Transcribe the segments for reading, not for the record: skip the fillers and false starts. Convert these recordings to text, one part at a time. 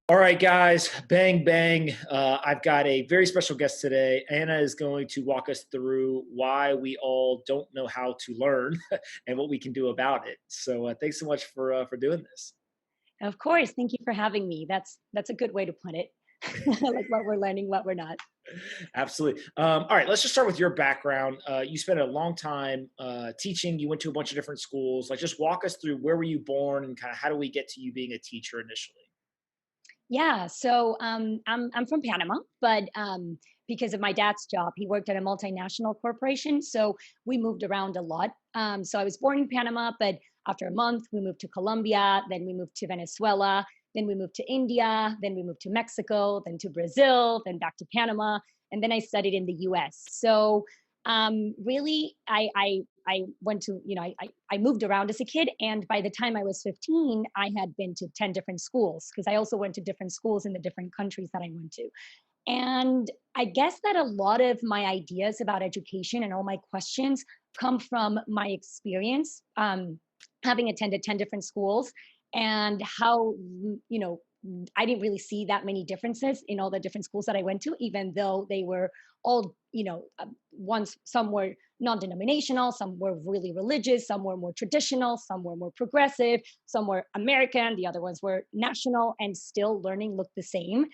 All right, guys, bang, bang. I've got a very special guest today. Anna is going to walk us through why we all don't know how to learn and what we can do about it. So thanks so much for doing this. Of course. Thank you for having me. That's a good way to put it. Like what we're learning, what we're not. Absolutely. All right, let's just start with your background. You spent a long time teaching. You went to a bunch of different schools. Like, just walk us through where were you born and kind of how do we get to you being a teacher initially? Yeah. So I'm from Panama, but because of my dad's job, he worked at a multinational corporation. So we moved around a lot. So I was born in Panama, but after a month, we moved to Colombia, then we moved to Venezuela, then we moved to India, then we moved to Mexico, then to Brazil, then back to Panama, and then I studied in the US. So really, I went to, I moved around as a kid. And by the time I was 15, I had been to 10 different schools because I also went to different schools in the different countries that I went to. And I guess that a lot of my ideas about education and all my questions come from my experience having attended 10 different schools and how, you know, I didn't really see that many differences in all the different schools that I went to, even though they were all, once some were non-denominational, some were really religious, some were more traditional, some were more progressive, some were American, the other ones were national, and still learning looked the same.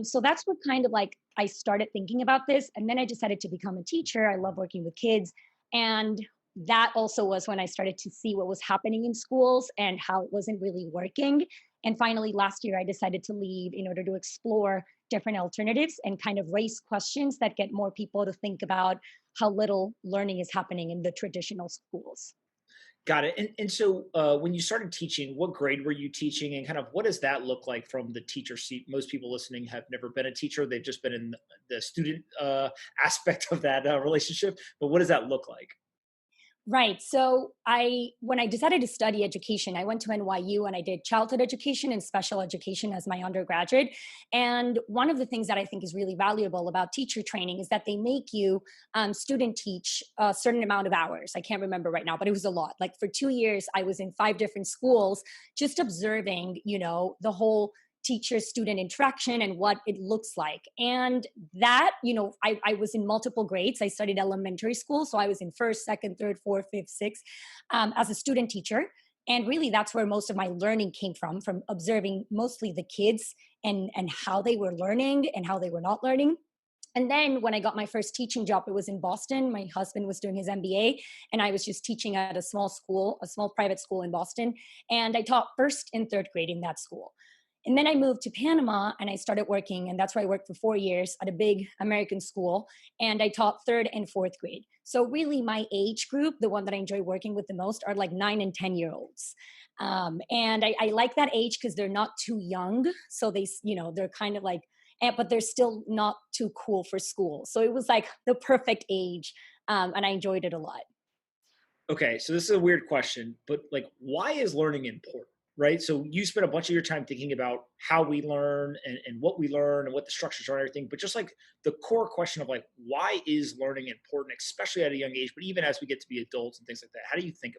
So that's what kind of like I started thinking about this. And then I decided to become a teacher. I love working with kids. And that also was when I started to see what was happening in schools and how it wasn't really working. And finally, last year, I decided to leave in order to explore different alternatives and kind of raise questions that get more people to think about how little learning is happening in the traditional schools. Got it. And so when you started teaching, what grade were you teaching and kind of what does that look like from the teacher seat? Most people listening have never been a teacher. They've just been in the student aspect of that relationship. But what does that look like? Right. So when I decided to study education, I went to NYU and I did childhood education and special education as my undergraduate. And one of the things that I think is really valuable about teacher training is that they make you student teach a certain amount of hours. I can't remember right now, but it was a lot. Like for 2 years, I was in 5 different schools, just observing, the whole teacher student interaction and what it looks like. And that, I was in multiple grades. I studied elementary school. So I was in first, second, third, fourth, fifth, sixth as a student teacher. And really, that's where most of my learning came from observing mostly the kids and how they were learning and how they were not learning. And then when I got my first teaching job, it was in Boston. My husband was doing his MBA, and I was just teaching at a small school, a small private school in Boston. And I taught first and third grade in that school. And then I moved to Panama and I started working, and that's where I worked for 4 years at a big American school. And I taught third and fourth grade. So really my age group, the one that I enjoy working with the most, are like 9 and 10-year-olds. And I like that age because they're not too young. So they're kind of like, but they're still not too cool for school. So it was like the perfect age. And I enjoyed it a lot. Okay, so this is a weird question, but like, why is learning important? Right. So you spend a bunch of your time thinking about how we learn and what we learn and what the structures are and everything. But just like the core question of like, why is learning important, especially at a young age, but even as we get to be adults and things like that? How do you think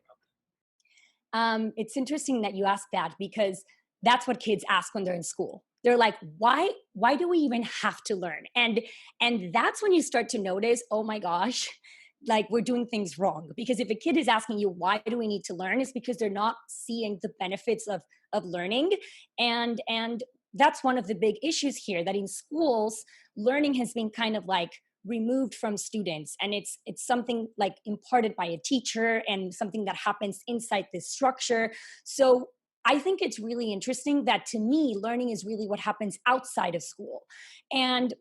about It's interesting that you ask that because that's what kids ask when they're in school. They're like, why do we even have to learn? And that's when you start to notice, oh my gosh, like we're doing things wrong. Because if a kid is asking you why do we need to learn, it's because they're not seeing the benefits of learning. And that's one of the big issues here, that in schools, learning has been kind of like removed from students, and it's something like imparted by a teacher and something that happens inside this structure. So I think it's really interesting that, to me, learning is really what happens outside of school. And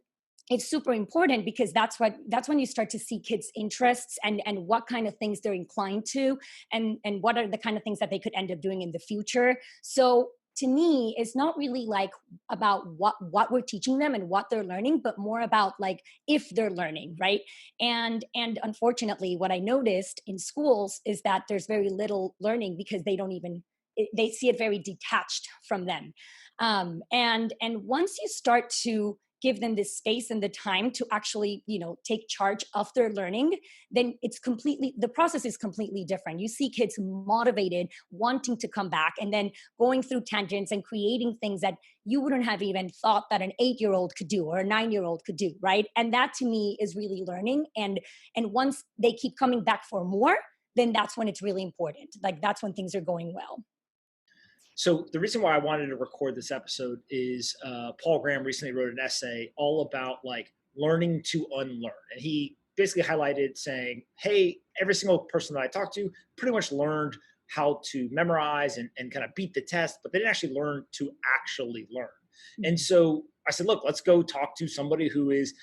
it's super important because that's when you start to see kids' interests and what kind of things they're inclined to, and what are the kind of things that they could end up doing in the future. So to me, it's not really like about what we're teaching them and what they're learning, but more about like if they're learning, right? And unfortunately, what I noticed in schools is that there's very little learning because they see it very detached from them. And once you start to give them the space and the time to actually, take charge of their learning, then the process is completely different. You see kids motivated, wanting to come back, and then going through tangents and creating things that you wouldn't have even thought that an 8-year-old could do or a 9-year-old could do, right? And that to me is really learning. And once they keep coming back for more, then that's when it's really important. Like that's when things are going well. So the reason why I wanted to record this episode is Paul Graham recently wrote an essay all about like learning to unlearn. And he basically highlighted saying, hey, every single person that I talked to pretty much learned how to memorize and kind of beat the test, but they didn't actually learn to actually learn. And so I said, look, let's go talk to somebody who is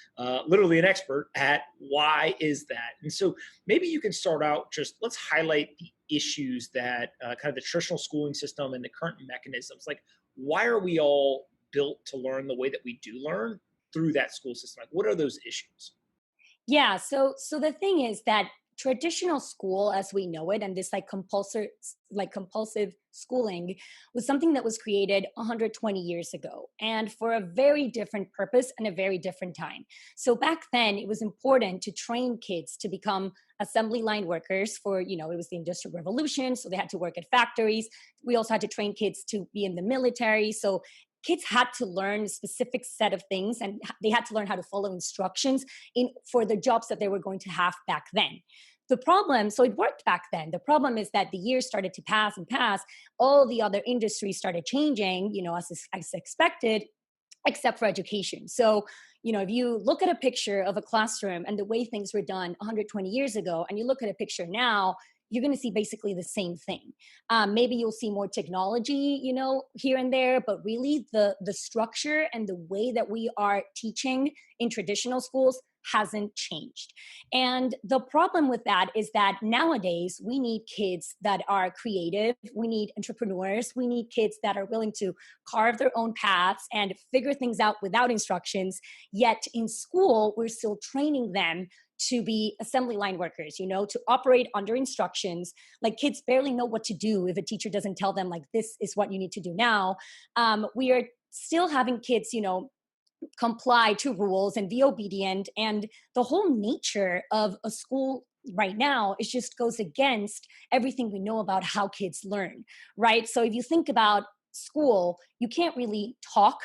literally an expert at why is that. And so maybe you can start out just let's highlight the issues that kind of the traditional schooling system and the current mechanisms, like why are we all built to learn the way that we do learn through that school system? Like what are those issues? Yeah. So the thing is that traditional school as we know it, and this compulsive schooling, was something that was created 120 years ago, and for a very different purpose and a very different time. So back then it was important to train kids to become assembly line workers for, it was the Industrial Revolution, so they had to work at factories. We also had to train kids to be in the military. So kids had to learn a specific set of things, and they had to learn how to follow instructions for the jobs that they were going to have back then. So it worked back then. The problem is that the years started to pass and pass. All the other industries started changing, as expected, except for education. So, if you look at a picture of a classroom and the way things were done 120 years ago, and you look at a picture now, you're going to see basically the same thing. Maybe you'll see more technology, here and there, but really the structure and the way that we are teaching in traditional schools hasn't changed. And the problem with that is that nowadays we need kids that are creative, we need entrepreneurs, we need kids that are willing to carve their own paths and figure things out without instructions. Yet in school, we're still training them to be assembly line workers, to operate under instructions. Like kids barely know what to do if a teacher doesn't tell them like, this is what you need to do now. We are still having kids, comply to rules and be obedient. And the whole nature of a school right now is just goes against everything we know about how kids learn, right? So if you think about school, you can't really talk.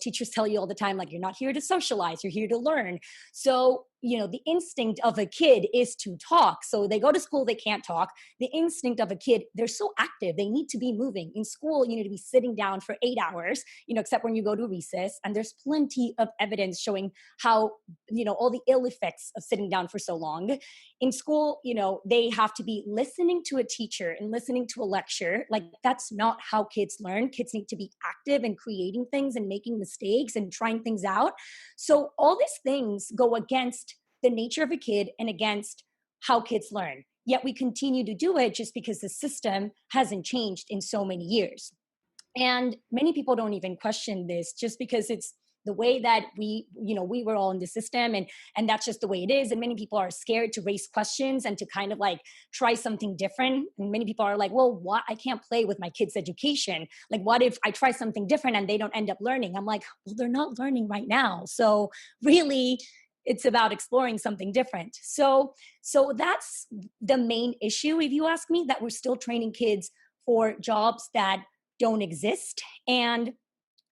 Teachers tell you all the time, like, you're not here to socialize, you're here to learn. So, the instinct of a kid is to talk. So they go to school, they can't talk. The instinct of a kid, they're so active, they need to be moving. In school, you need to be sitting down for 8 hours, except when you go to recess. And there's plenty of evidence showing how, all the ill effects of sitting down for so long. In school, they have to be listening to a teacher and listening to a lecture. Like, that's not how kids learn. Kids need to be active and creating things and making mistakes and trying things out. So all these things go against the nature of a kid and against how kids learn. Yet we continue to do it just because the system hasn't changed in so many years. And many people don't even question this just because it's the way that we were all in the system, and that's just the way it is. And many people are scared to raise questions and to kind of like try something different. And many people are like, well, what? I can't play with my kids' education. Like, what if I try something different and they don't end up learning? I'm like, well, they're not learning right now. So really, it's about exploring something different. So that's the main issue, if you ask me, that we're still training kids for jobs that don't exist. And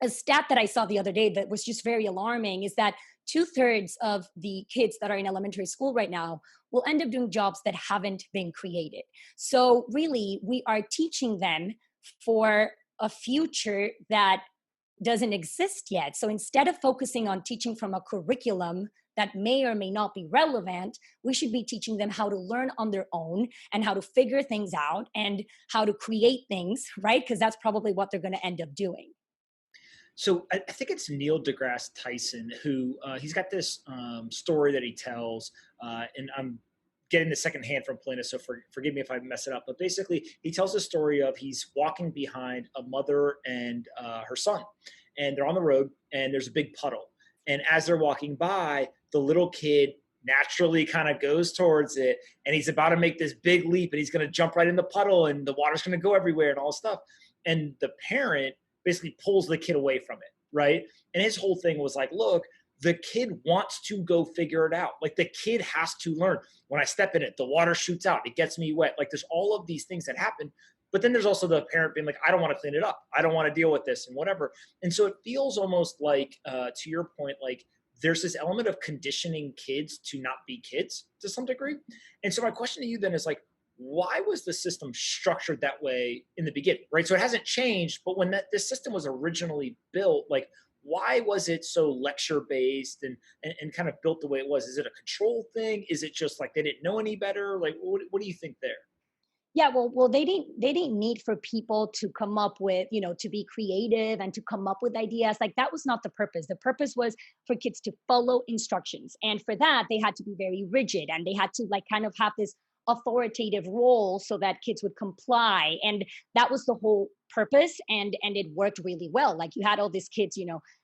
a stat that I saw the other day that was just very alarming is that 2/3 of the kids that are in elementary school right now will end up doing jobs that haven't been created. So really, we are teaching them for a future that doesn't exist yet. So instead of focusing on teaching from a curriculum that may or may not be relevant, we should be teaching them how to learn on their own and how to figure things out and how to create things, right? Because that's probably what they're going to end up doing. So I think it's Neil deGrasse Tyson who he's got this story that he tells, and I'm getting the second hand from Polina, so forgive me if I mess it up. But basically, he tells the story of he's walking behind a mother and her son, and they're on the road, and there's a big puddle. And as they're walking by, the little kid naturally kind of goes towards it, and he's about to make this big leap, and he's going to jump right in the puddle, and the water's going to go everywhere and all this stuff. And the parent basically pulls the kid away from it, right? And his whole thing was like, look, the kid wants to go figure it out. Like the kid has to learn. When I step in it, the water shoots out, it gets me wet. Like there's all of these things that happen. But then there's also the parent being like, I don't want to clean it up. I don't want to deal with this and whatever. And so it feels almost like, to your point, like there's this element of conditioning kids to not be kids to some degree. And so my question to you then is like, why was the system structured that way in the beginning, right? So it hasn't changed, but when this system was originally built, like why was it so lecture based and kind of built the way it was? Is it a control thing? Is it just like they didn't know any better? Like what do you think there? Yeah, well, they didn't need for people to come up with, to be creative and to come up with ideas. Like that was not the purpose. The purpose was for kids to follow instructions, and for that they had to be very rigid, and they had to like kind of have this authoritative role so that kids would comply, and that was the whole purpose. And it worked really well. Like you had all these kids,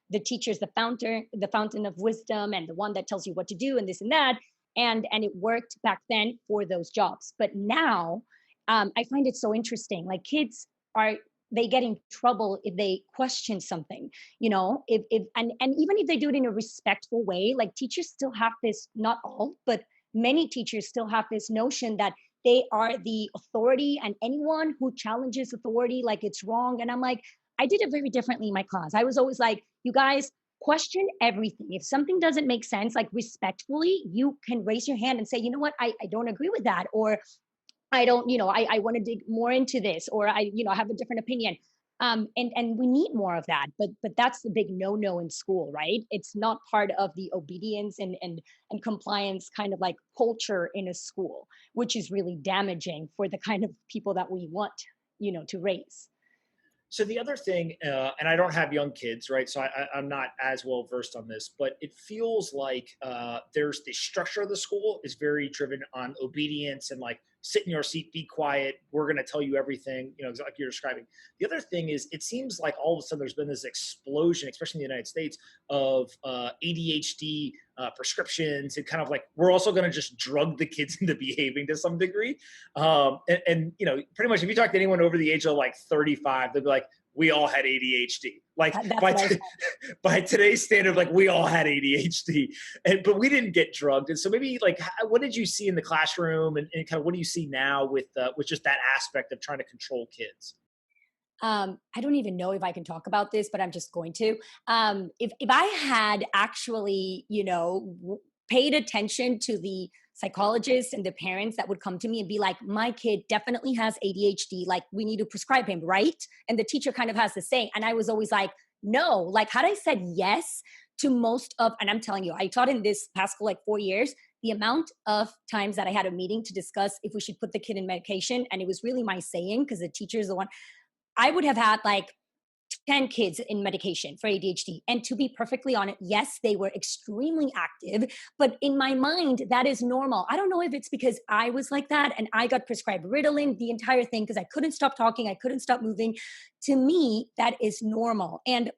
the teachers, the fountain of wisdom, and the one that tells you what to do and this and that, and it worked back then for those jobs. But now I find it so interesting. Like kids are, they get in trouble if they question something, if and even if they do it in a respectful way. Like teachers still have this, not all, but many teachers still have this notion that they are the authority, and anyone who challenges authority, like it's wrong. And I'm like, I did it very differently in my class. I was always like, you guys question everything. If something doesn't make sense, like respectfully, you can raise your hand and say, you know what, I don't agree with that, or I don't, I want to dig more into this, or I have a different opinion. And we need more of that. But that's the big no-no in school, right? It's not part of the obedience and compliance kind of like culture in a school, which is really damaging for the kind of people that we want, to raise. So the other thing, and I don't have young kids, right? So I'm not as well versed on this, but it feels like there's the structure of the school is very driven on obedience and like sit in your seat, be quiet. We're going to tell you everything, like you're describing. The other thing is it seems like all of a sudden there's been this explosion, especially in the United States, of ADHD prescriptions, and kind of like we're also going to just drug the kids into behaving to some degree. And pretty much if you talk to anyone over the age of like 35, they'll be like, we all had ADHD. Like That's what I by today's standard, like we all had ADHD, but we didn't get drugged. And so maybe like, what did you see in the classroom, and kind of what do you see now with just that aspect of trying to control kids? I don't even know if I can talk about this, but I'm just going to. If I had actually, paid attention to the psychologists and the parents that would come to me and be like, my kid definitely has ADHD, like we need to prescribe him, right? And the teacher kind of has the saying. And I was always like, no, like had I said yes to most of, and I'm telling you, I taught in this past school like 4 years, the amount of times that I had a meeting to discuss if we should put the kid in medication. And it was really my saying, because the teacher is the one, I would have had like 10 kids in medication for ADHD. And to be perfectly honest, yes, they were extremely active, but in my mind, that is normal. I don't know if it's because I was like that and I got prescribed Ritalin, the entire thing, because I couldn't stop talking, I couldn't stop moving. To me, that is normal. And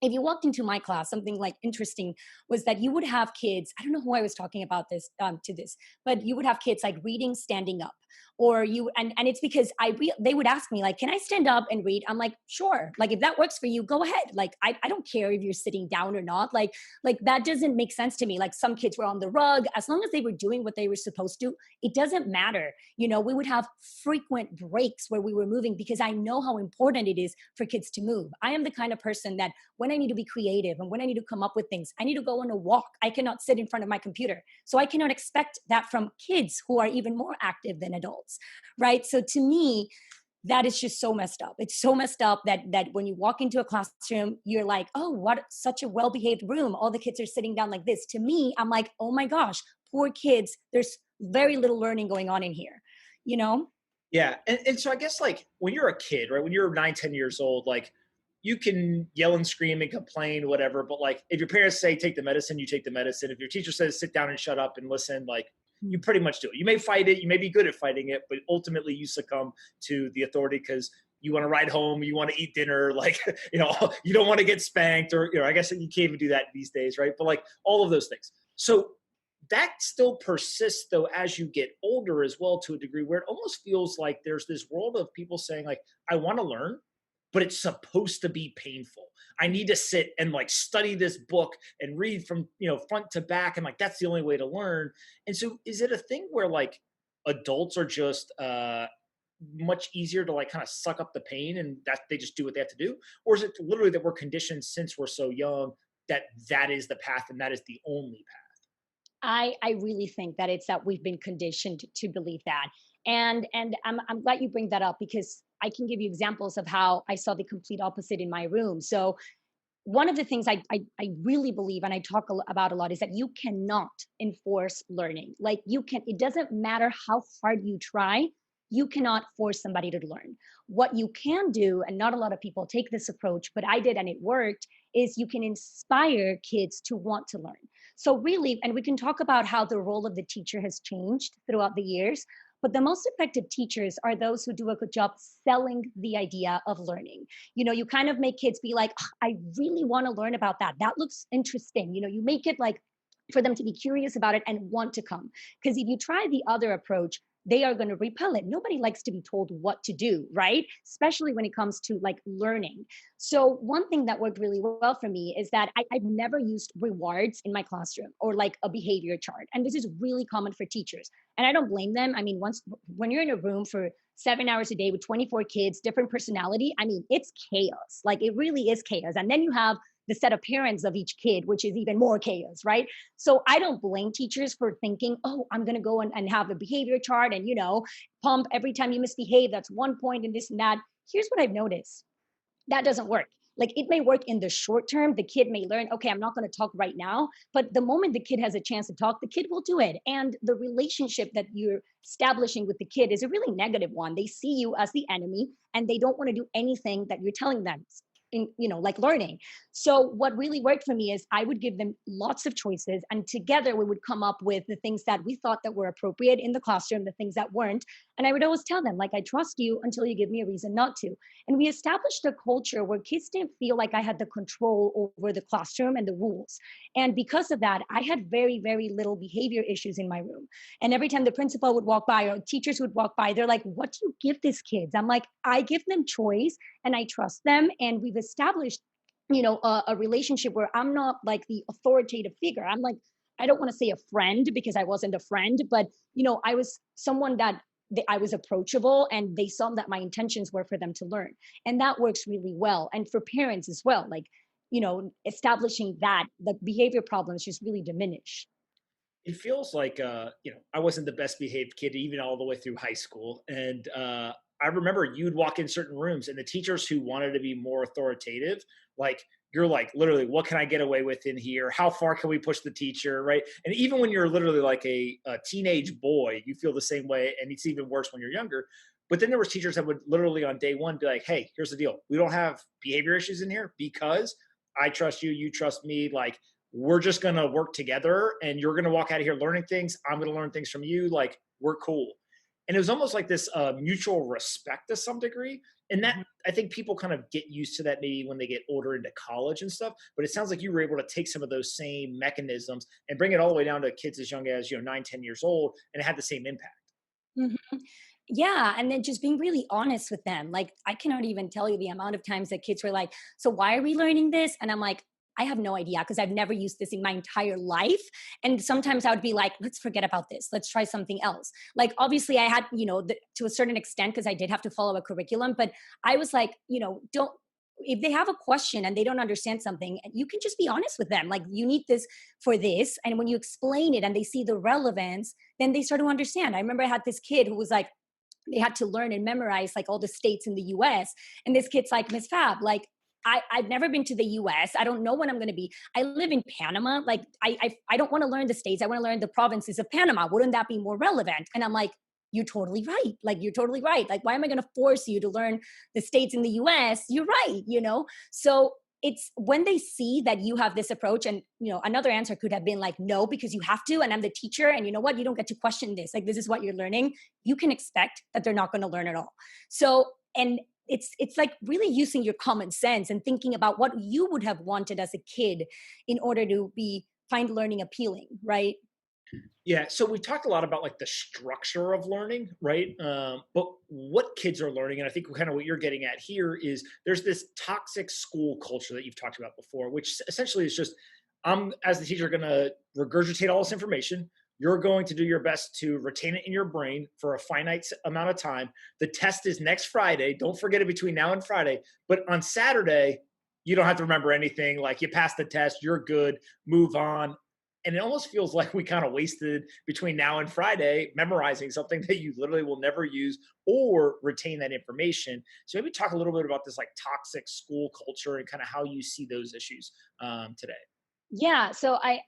if you walked into my class, something like interesting was that you would have kids, I don't know who I was talking about this to this, but you would have kids like reading standing up, or and it's because they would ask me like, can I stand up and read? I'm like, sure. Like if that works for you, go ahead. Like, I don't care if you're sitting down or not. Like that doesn't make sense to me. Like some kids were on the rug, as long as they were doing what they were supposed to, it doesn't matter. We would have frequent breaks where we were moving, because I know how important it is for kids to move. I am the kind of person that when I need to be creative and when I need to come up with things, I need to go on a walk. I cannot sit in front of my computer. So I cannot expect that from kids who are even more active than adults, right? So to me, that is just so messed up. It's so messed up that when you walk into a classroom, you're like, oh, what such a well-behaved room. All the kids are sitting down like this. To me, I'm like, oh my gosh, poor kids. There's very little learning going on in here, Yeah. And so I guess like when you're a kid, right, when you're 9, 10 years old, like you can yell and scream and complain, whatever. But like, if your parents say, take the medicine, you take the medicine. If your teacher says, sit down and shut up and listen, like you pretty much do it. You may fight it. You may be good at fighting it, but ultimately you succumb to the authority because you want to ride home, you want to eat dinner, like, you don't want to get spanked, or, I guess you can't even do that these days. Right. But like all of those things. So that still persists though, as you get older as well, to a degree where it almost feels like there's this world of people saying like, I want to learn, but it's supposed to be painful. I need to sit and like study this book and read from, front to back. And like, that's the only way to learn. And so is it a thing where like adults are just, much easier to like kind of suck up the pain and that they just do what they have to do? Or is it literally that we're conditioned since we're so young that that is the path and that is the only path? I really think that it's that we've been conditioned to believe that. And I'm glad you bring that up because I can give you examples of how I saw the complete opposite in my room. So one of the things I really believe and I talk about a lot is that you cannot enforce learning. Like it doesn't matter how hard you try, you cannot force somebody to learn. What you can do, and not a lot of people take this approach, but I did and it worked, is you can inspire kids to want to learn. So really, and we can talk about how the role of the teacher has changed throughout the years, but the most effective teachers are those who do a good job selling the idea of learning. You kind of make kids be like, "Ah, I really want to learn about that. That looks interesting." You make it like for them to be curious about it and want to come. Because if you try the other approach, they are going to repel it. Nobody likes to be told what to do, right? Especially when it comes to like learning. So, one thing that worked really well for me is that I've never used rewards in my classroom or like a behavior chart. And this is really common for teachers. And I don't blame them. I mean, when you're in a room for 7 hours a day with 24 kids, different personality, I mean, it's chaos. Like it really is chaos. And then you have the set of parents of each kid, which is even more chaos, right? So I don't blame teachers for thinking, oh, I'm going to go and have a behavior chart and, pump every time you misbehave. That's 1 point and this and that. Here's what I've noticed that doesn't work. Like it may work in the short term. The kid may learn, okay, I'm not going to talk right now. But the moment the kid has a chance to talk, the kid will do it. And the relationship that you're establishing with the kid is a really negative one. They see you as the enemy and they don't want to do anything that you're telling them in, like learning. So what really worked for me is I would give them lots of choices and together we would come up with the things that we thought that were appropriate in the classroom, the things that weren't. And I would always tell them like, I trust you until you give me a reason not to. And we established a culture where kids didn't feel like I had the control over the classroom and the rules. And because of that, I had very, very little behavior issues in my room. And every time the principal would walk by or teachers would walk by, they're like, what do you give these kids? I'm like, I give them choice and I trust them. And we've established, a relationship where I'm not like the authoritative figure. I'm like, I don't want to say a friend because I wasn't a friend, but, I was someone that I was approachable and they saw that my intentions were for them to learn. And that works really well. And for parents as well, like, establishing that the behavior problems just really diminish. It feels like, I wasn't the best behaved kid even all the way through high school. And I remember you'd walk in certain rooms and the teachers who wanted to be more authoritative, like, you're like, literally, what can I get away with in here? How far can we push the teacher? Right. And even when you're literally like a teenage boy, you feel the same way. And it's even worse when you're younger. But then there was teachers that would literally on day one be like, hey, here's the deal. We don't have behavior issues in here because I trust you, you trust me. Like, we're just going to work together and you're going to walk out of here learning things. I'm going to learn things from you. Like, we're cool. And it was almost like this mutual respect to some degree. And that, Mhm. I think people kind of get used to that maybe when they get older into college and stuff. But it sounds like you were able to take some of those same mechanisms and bring it all the way down to kids as young as, 9, 10 years old, and it had the same impact. Mhm. Yeah, and then just being really honest with them. Like, I cannot even tell you the amount of times that kids were like, "So why are we learning this?" And I'm like, "I have no idea because I've never used this in my entire life." And sometimes I would be like, "Let's forget about this. Let's try something else." Like, obviously, I had, to a certain extent because I did have to follow a curriculum, but I was like, don't. If they have a question and they don't understand something, you can just be honest with them. Like, you need this for this. And when you explain it and they see the relevance, then they start to understand. I remember I had this kid who was like, they had to learn and memorize like all the states in the US. And this kid's like, Miss Fab, like, I've never been to the US. I don't know when I'm going to be. I live in Panama. Like, I don't want to learn the states. I want to learn the provinces of Panama. Wouldn't that be more relevant? And I'm like, you're totally right. Like, you're totally right. Like, why am I going to force you to learn the states in the US? You're right. So it's when they see that you have this approach and another answer could have been like, no, because you have to and I'm the teacher and you know what, you don't get to question this, like this is what you're learning. You can expect that they're not going to learn at all. So, and it's like really using your common sense and thinking about what you would have wanted as a kid in order to be find learning appealing, right? Yeah, so we talked a lot about like the structure of learning, right? But what kids are learning, and I think kind of what you're getting at here is there's this toxic school culture that you've talked about before, which essentially is just I'm as the teacher going to regurgitate all this information. You're going to do your best to retain it in your brain for a finite amount of time. The test is next Friday. Don't forget it between now and Friday. But on Saturday, you don't have to remember anything. Like you passed the test, you're good, move on. And it almost feels like we kind of wasted between now and Friday memorizing something that you literally will never use or retain that information. So maybe talk a little bit about this like toxic school culture and kind of how you see those issues today. Yeah, so I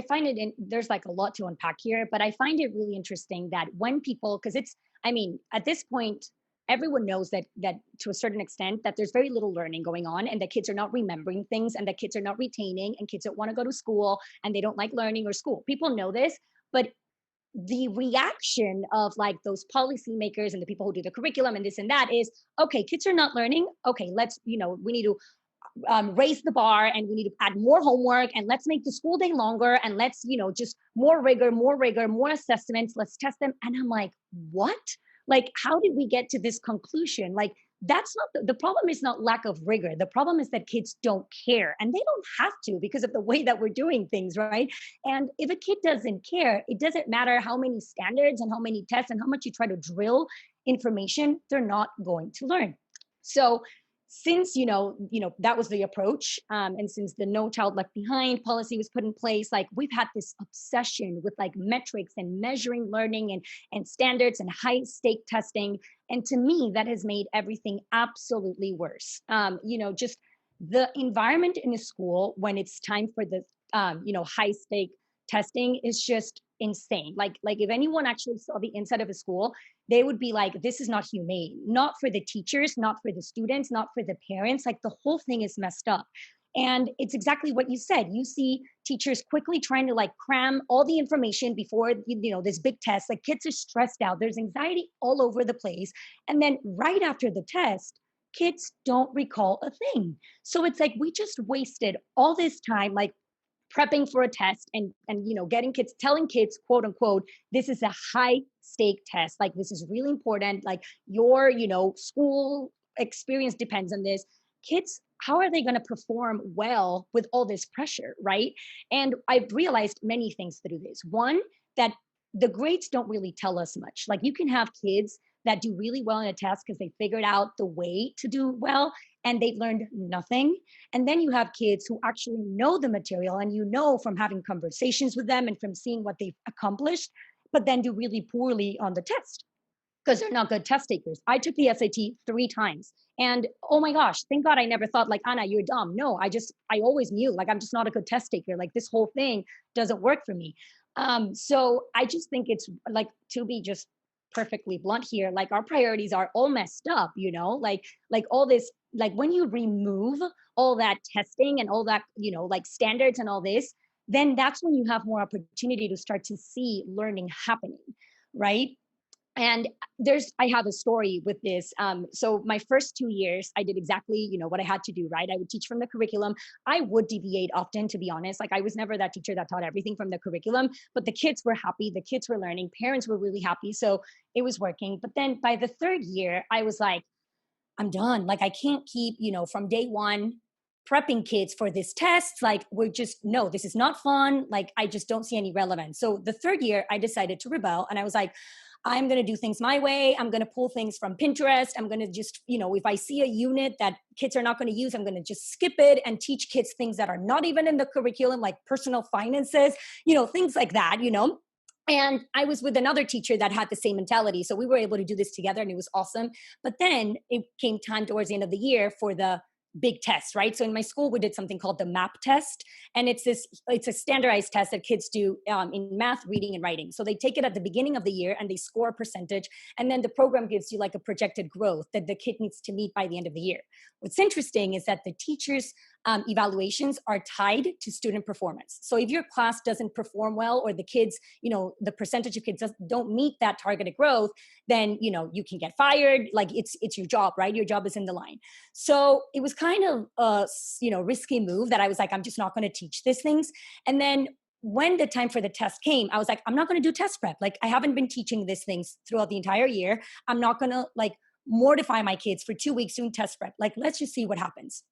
find it there's like a lot to unpack here, but I find it really interesting that when people, because it's, I mean, at this point, everyone knows that to a certain extent that there's very little learning going on, and that kids are not remembering things, and that kids are not retaining, and kids don't want to go to school, and they don't like learning or school. People know this, but the reaction of like those policymakers and the people who do the curriculum and this and that is, okay, kids are not learning. Okay, let's, we need to raise the bar, and we need to add more homework, and let's make the school day longer, and let's just more rigor, more assessments, let's test them. And I'm like, what? Like, how did we get to this conclusion? Like, that's not the problem. Is not lack of rigor. The problem is that kids don't care, and they don't have to because of the way that we're doing things, right? And if a kid doesn't care, it doesn't matter how many standards and how many tests and how much you try to drill information, they're not going to learn. So since that was the approach, and since the No Child Left Behind policy was put in place, like we've had this obsession with like metrics and measuring learning and standards and high stake testing, and to me that has made everything absolutely worse. Just the environment in a school when it's time for the high stake testing is just insane. Like if anyone actually saw the inside of a school, they would be like, this is not humane, not for the teachers, not for the students, not for the parents. Like the whole thing is messed up. And it's exactly what you said. You see teachers quickly trying to like cram all the information before this big test. Like kids are stressed out, there's anxiety all over the place, and then right after the test, kids don't recall a thing. So it's like we just wasted all this time like prepping for a test, and getting kids, telling kids, quote unquote, this is a high stake test, like this is really important, like your school experience depends on this. Kids, how are they going to perform well with all this pressure, right? And I've realized many things through this. One, that the grades don't really tell us much. Like you can have kids that do really well in a test because they figured out the way to do well, and they've learned nothing. And then you have kids who actually know the material, and from having conversations with them and from seeing what they've accomplished, but then do really poorly on the test because they're not good test takers. I took the SAT 3 times, and oh my gosh, thank God I never thought like, Anna, you're dumb. No, I always knew like I'm just not a good test taker. Like this whole thing doesn't work for me. So I just think it's like, to be just perfectly blunt here, like our priorities are all messed up, like all this, like when you remove all that testing and all that, like standards and all this, then that's when you have more opportunity to start to see learning happening, right? And I have a story with this. So my first 2 years, I did exactly, what I had to do, right? I would teach from the curriculum. I would deviate often, to be honest. Like I was never that teacher that taught everything from the curriculum, but the kids were happy. The kids were learning. Parents were really happy. So it was working. But then by the third year, I was like, I'm done. Like I can't keep, from day one prepping kids for this test. Like no, this is not fun. Like I just don't see any relevance. So the third year I decided to rebel, and I was like, I'm going to do things my way. I'm going to pull things from Pinterest. I'm going to just, if I see a unit that kids are not going to use, I'm going to just skip it and teach kids things that are not even in the curriculum, like personal finances, things like that. And I was with another teacher that had the same mentality. So we were able to do this together, and it was awesome. But then it came time towards the end of the year for the big test, right? So in my school, we did something called the MAP test. And it's a standardized test that kids do in math, reading, and writing. So they take it at the beginning of the year and they score a percentage. And then the program gives you like a projected growth that the kid needs to meet by the end of the year. What's interesting is that the teachers' evaluations are tied to student performance. So if your class doesn't perform well, or the kids, the percentage of kids don't meet that targeted growth, then, you can get fired. Like it's your job, right? Your job is in the line. So it was kind of a, risky move that I was like, I'm just not going to teach these things. And then when the time for the test came, I was like, I'm not going to do test prep. Like, I haven't been teaching these things throughout the entire year. I'm not going to like mortify my kids for 2 weeks doing test prep. Like, let's just see what happens.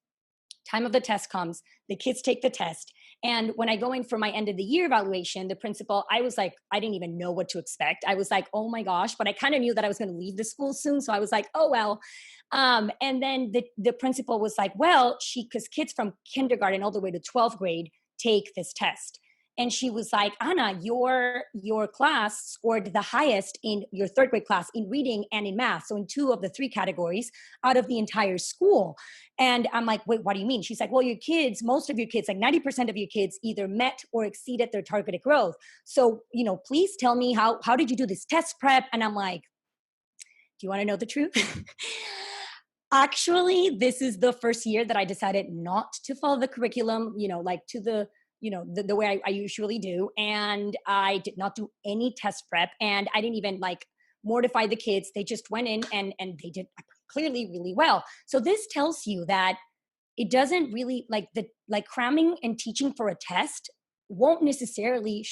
Time of the test comes, the kids take the test. And when I go in for my end of the year evaluation, the principal, I was like, I didn't even know what to expect. I was like, oh my gosh, but I kind of knew that I was going to leave the school soon. So I was like, oh, well. And then the principal was like, well, because kids from kindergarten all the way to 12th grade take this test. And she was like, Anna, your class scored the highest in your third grade class in reading and in math. So in 2 of the 3 categories out of the entire school. And I'm like, wait, what do you mean? She's like, well, your kids, most of your kids, like 90% of your kids either met or exceeded their targeted growth. So, please tell me how did you do this test prep? And I'm like, do you want to know the truth? Actually, this is the first year that I decided not to follow the curriculum, like to the way I usually do. And I did not do any test prep, and I didn't even like mortify the kids. They just went in and they did clearly really well. So this tells you that it doesn't really like cramming and teaching for a test won't necessarily,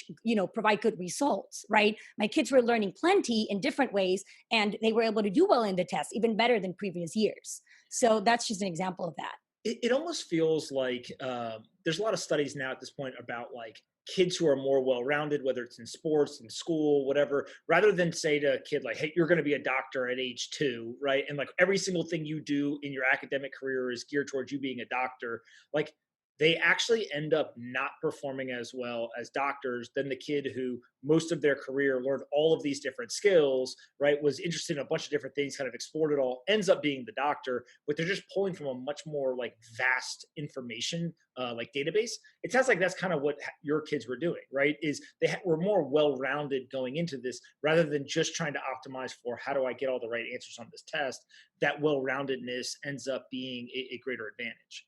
provide good results, right? My kids were learning plenty in different ways, and they were able to do well in the test, even better than previous years. So that's just an example of that. It almost feels like there's a lot of studies now at this point about like kids who are more well-rounded, whether it's in sports, in school, whatever, rather than say to a kid like, hey, you're going to be a doctor at age 2, right? And like every single thing you do in your academic career is geared towards you being a doctor. Like they actually end up not performing as well as doctors than the kid who most of their career learned all of these different skills, right? Was interested in a bunch of different things, kind of explored it all, ends up being the doctor, but they're just pulling from a much more like vast information, like database. It sounds like that's kind of what your kids were doing, right? Is were more well-rounded going into this rather than just trying to optimize for how do I get all the right answers on this test. That well-roundedness ends up being a greater advantage.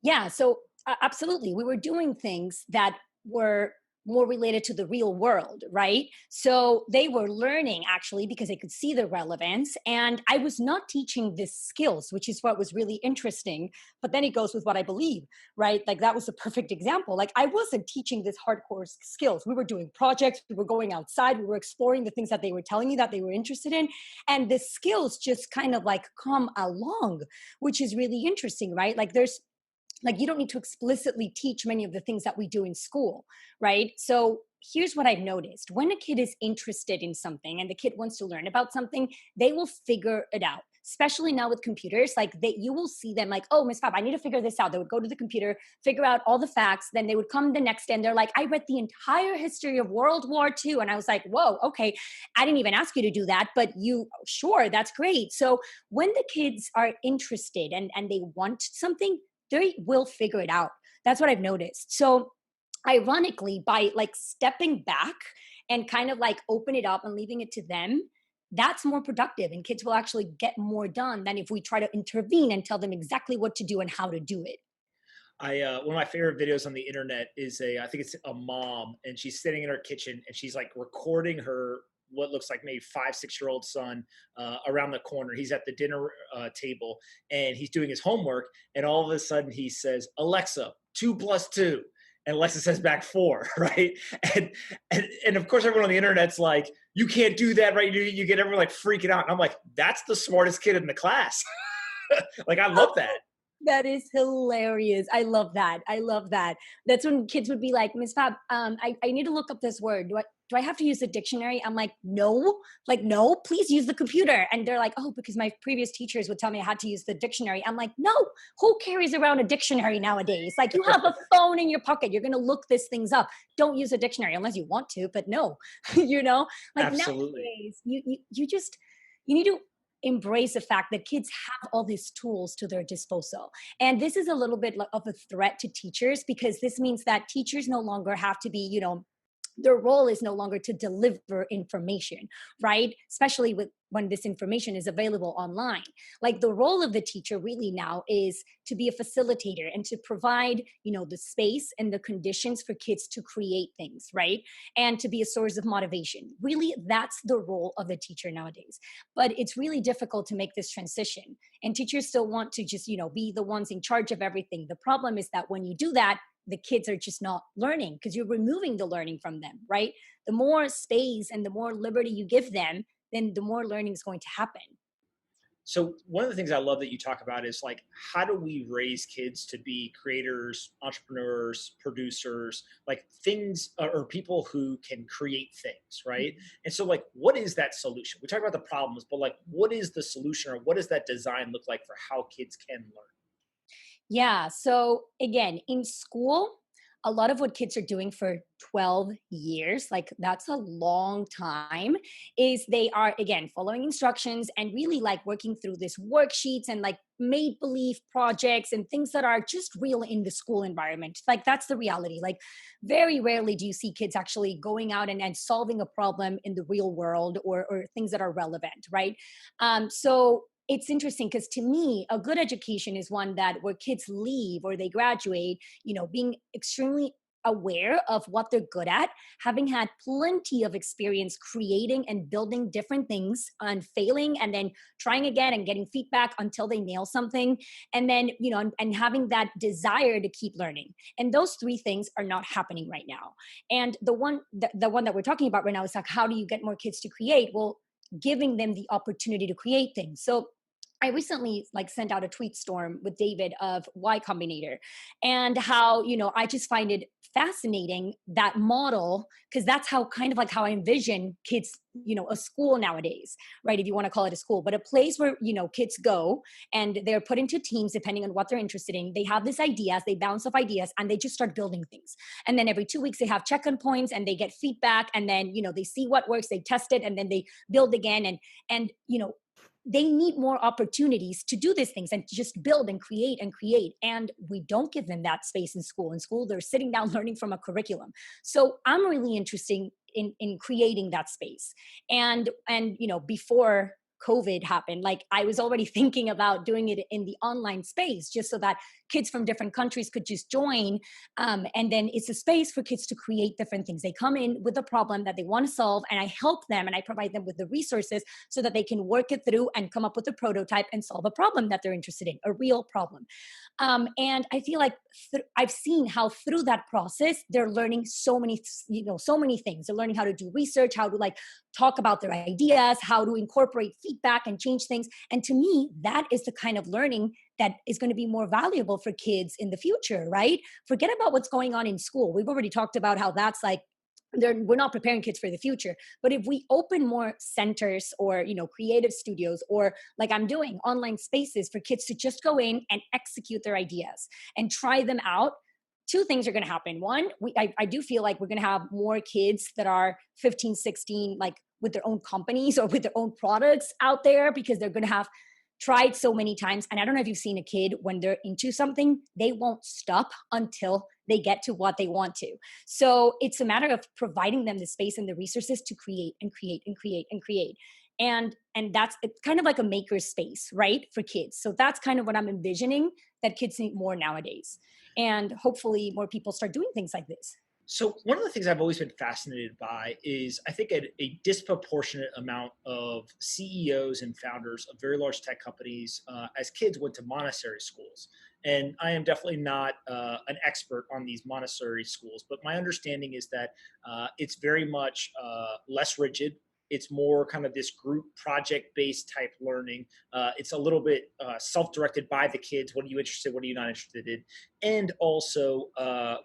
Yeah, so absolutely. We were doing things that were more related to the real world, right? So they were learning actually because they could see the relevance. And I was not teaching these skills, which is what was really interesting. But then it goes with what I believe, right? Like that was a perfect example. Like I wasn't teaching this hardcore skills. We were doing projects, we were going outside, we were exploring the things that they were telling me that they were interested in. And the skills just kind of like come along, which is really interesting, right? Like you don't need to explicitly teach many of the things that we do in school, right? So here's what I've noticed. When a kid is interested in something and the kid wants to learn about something, they will figure it out. Especially now with computers, you will see them like, oh, Miss Fab, I need to figure this out. They would go to the computer, figure out all the facts. Then they would come the next day and they're like, I read the entire history of World War II. And I was like, whoa, okay. I didn't even ask you to do that, but sure, that's great. So when the kids are interested and they want something, they will figure it out. That's what I've noticed. So ironically, by like stepping back and kind of like open it up and leaving it to them, that's more productive and kids will actually get more done than if we try to intervene and tell them exactly what to do and how to do it. One of my favorite videos on the internet is I think it's a mom, and she's sitting in her kitchen and she's like recording her what looks like maybe 5-6-year-old son around the corner. He's at the dinner table and he's doing his homework, and all of a sudden he says, Alexa, 2 + 2. And Alexa says back 4, right? And of course everyone on the internet's like, you can't do that, right? You get everyone like freaking out. And I'm like, that's the smartest kid in the class. Like I love that. That is hilarious. I love that. I love that. That's when kids would be like, Miss Fab, I need to look up this word. Do I have to use a dictionary? I'm like, no, please use the computer. And they're like, oh, because my previous teachers would tell me I had to use the dictionary. I'm like, no, who carries around a dictionary nowadays? Like you have a phone in your pocket. You're going to look these things up. Don't use a dictionary unless you want to, but no, like Absolutely. nowadays you need to embrace the fact that kids have all these tools to their disposal. And this is a little bit of a threat to teachers because this means that teachers no longer have to be, their role is no longer to deliver information, right? Especially when this information is available online. Like the role of the teacher really now is to be a facilitator and to provide, the space and the conditions for kids to create things, right? And to be a source of motivation. Really, that's the role of the teacher nowadays. But it's really difficult to make this transition. And teachers still want to just, be the ones in charge of everything. The problem is that when you do that, the kids are just not learning because you're removing the learning from them, right? The more space and the more liberty you give them, then the more learning is going to happen. So one of the things I love that you talk about is like, how do we raise kids to be creators, entrepreneurs, producers, like things, or people who can create things, right? Mhm. And so like, what is that solution? We talk about the problems, but like, what is the solution, or what does that design look like for how kids can learn? Yeah. So again, in school, a lot of what kids are doing for 12 years, like that's a long time, is they are, again, following instructions and really like working through this worksheets and like make believe projects and things that are just real in the school environment. Like that's the reality. Like very rarely do you see kids actually going out and solving a problem in the real world, or things that are relevant, right? So it's interesting because to me a good education is one that where kids leave or they graduate, being extremely aware of what they're good at, having had plenty of experience creating and building different things and failing and then trying again and getting feedback until they nail something, and then and having that desire to keep learning. And those three things are not happening right now. And the one that we're talking about right now is like, how do you get more kids to create? Well, giving them the opportunity to create things. So I recently like sent out a tweet storm with David of Y Combinator, and how, I just find it fascinating that model, because that's how kind of like how I envision kids, a school nowadays, right? If you want to call it a school, but a place where, kids go and they're put into teams depending on what they're interested in. They have these ideas, they bounce off ideas and they just start building things. And then every 2 weeks they have check-in points and they get feedback, and then, they see what works, they test it, and then they build again. And they need more opportunities to do these things and to just build and create and create. And we don't give them that space in school. In school, they're sitting down learning from a curriculum. So I'm really interested in creating that space. And before COVID happened, like I was already thinking about doing it in the online space, just so that kids from different countries could just join. And then it's a space for kids to create different things. They come in with a problem that they want to solve, and I help them and I provide them with the resources so that they can work it through and come up with a prototype and solve a problem that they're interested in, a real problem. And I feel like I've seen how through that process they're learning so many things. They're learning how to do research, how to like talk about their ideas, how to incorporate feedback and change things. And to me, that is the kind of learning that is going to be more valuable for kids in the future, right? Forget about what's going on in school. We've already talked about how that's like we're not preparing kids for the future. But if we open more centers or creative studios, or like I'm doing online spaces for kids to just go in and execute their ideas and try them out, two things are going to happen. One, I do feel like we're going to have more kids that are 15, 16, like with their own companies or with their own products out there, because they're going to have tried so many times. And I don't know if you've seen a kid, when they're into something, they won't stop until they get to what they want to. So it's a matter of providing them the space and the resources to create and create and create and create. And that's it's kind of like a maker space, right, for kids. So that's kind of what I'm envisioning that kids need more nowadays. And hopefully more people start doing things like this. So one of the things I've always been fascinated by is I think a disproportionate amount of CEOs and founders of very large tech companies as kids went to Montessori schools. And I am definitely not an expert on these Montessori schools, but my understanding is that it's very much less rigid. It's more kind of this group project based type learning. It's a little bit self directed by the kids. What are you interested in? What are you not interested in? And also,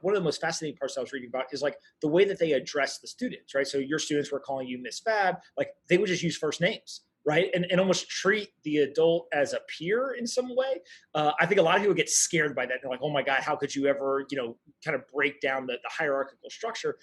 one of the most fascinating parts I was reading about is like the way that they address the students, right? So your students were calling you Miss Fab, like they would just use first names, right? And almost treat the adult as a peer in some way. I think a lot of people get scared by that. They're like, oh my God, how could you ever, kind of break down the hierarchical structure?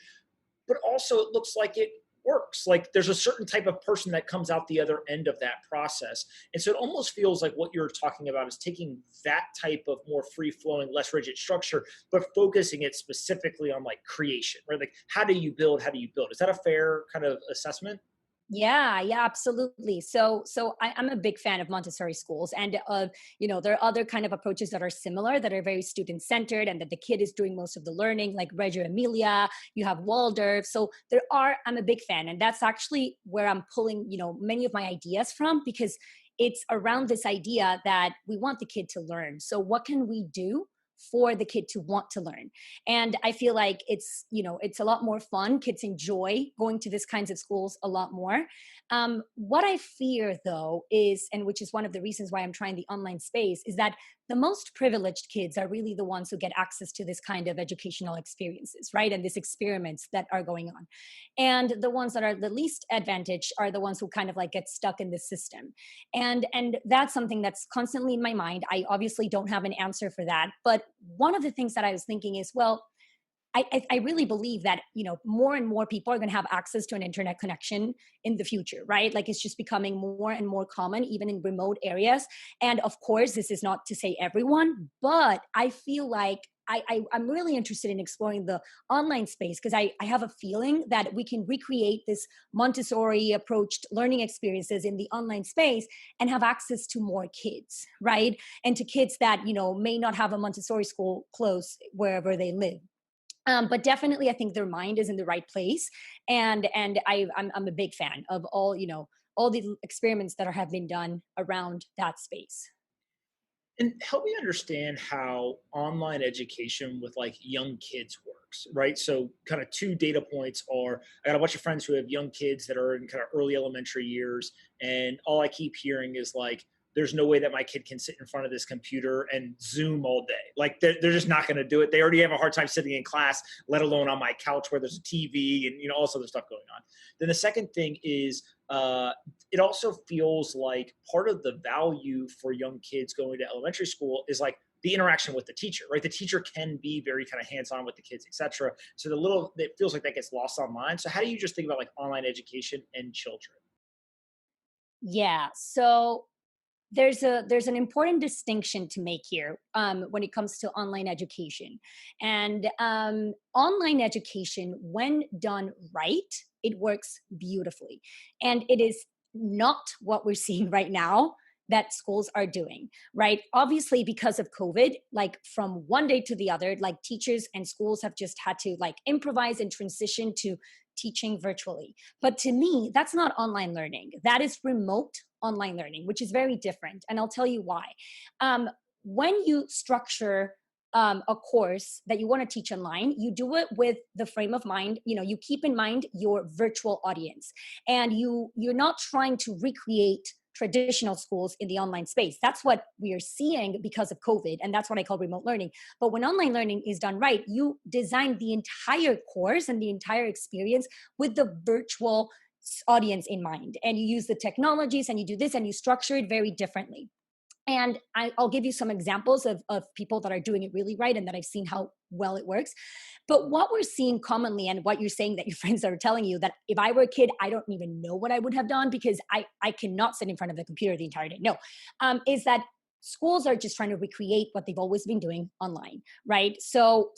But also it looks like it works. Like there's a certain type of person that comes out the other end of that process. And so it almost feels like what you're talking about is taking that type of more free flowing, less rigid structure, but focusing it specifically on like creation, right? Like how do you build? How do you build? Is that a fair kind of assessment? Yeah, absolutely. So I'm a big fan of Montessori schools, and there are other kind of approaches that are similar, that are very student centered, and that the kid is doing most of the learning, like Reggio Emilia. You have Waldorf. So I'm a big fan, and that's actually where I'm pulling many of my ideas from, because it's around this idea that we want the kid to learn. So what can we do for the kid to want to learn. And I feel like it's a lot more fun. Kids enjoy going to these kinds of schools a lot more. What I fear though is, and which is one of the reasons why I'm trying the online space, is that the most privileged kids are really the ones who get access to this kind of educational experiences, right? And these experiments that are going on. And the ones that are the least advantaged are the ones who kind of like get stuck in the system. And that's something that's constantly in my mind. I obviously don't have an answer for that. But one of the things that I was thinking is, well, I really believe that, more and more people are going to have access to an internet connection in the future, right? Like it's just becoming more and more common, even in remote areas. And of course, this is not to say everyone, but I feel like I'm really interested in exploring the online space because I have a feeling that we can recreate this Montessori approached learning experiences in the online space and have access to more kids, right? And to kids that, may not have a Montessori school close wherever they live. But definitely, I think their mind is in the right place, and I'm a big fan of all the experiments that have been done around that space. And help me understand how online education with like young kids works, right? So, kind of two data points are I got a bunch of friends who have young kids that are in kind of early elementary years, and all I keep hearing is like, there's no way that my kid can sit in front of this computer and Zoom all day. Like, they're just not going to do it. They already have a hard time sitting in class, let alone on my couch where there's a TV and all this other stuff going on. Then the second thing is it also feels like part of the value for young kids going to elementary school is like the interaction with the teacher, right? The teacher can be very kind of hands-on with the kids, et cetera. So it feels like that gets lost online. So how do you just think about like online education and children? Yeah. So there's an important distinction to make here when it comes to online education, and online education, when done right, it works beautifully, and it is not what we're seeing right now that schools are doing, right? Obviously, because of COVID, like from one day to the other, like teachers and schools have just had to like improvise and transition to teaching virtually. But to me, that's not online learning. That is remote online learning, which is very different. And I'll tell you why. Um, when you structure a course that you want to teach online, you do it with the frame of mind, you keep in mind your virtual audience, and you're not trying to recreate traditional schools in the online space. That's what we are seeing because of COVID, and that's what I call remote learning. But when online learning is done right, you design the entire course and the entire experience with the virtual audience in mind, and you use the technologies and you do this and you structure it very differently. And I'll give you some examples of people that are doing it really right and that I've seen how well it works. But what we're seeing commonly, and what you're saying that your friends are telling you, that if I were a kid, I don't even know what I would have done because I cannot sit in front of the computer the entire day. No, is that schools are just trying to recreate what they've always been doing online, right? So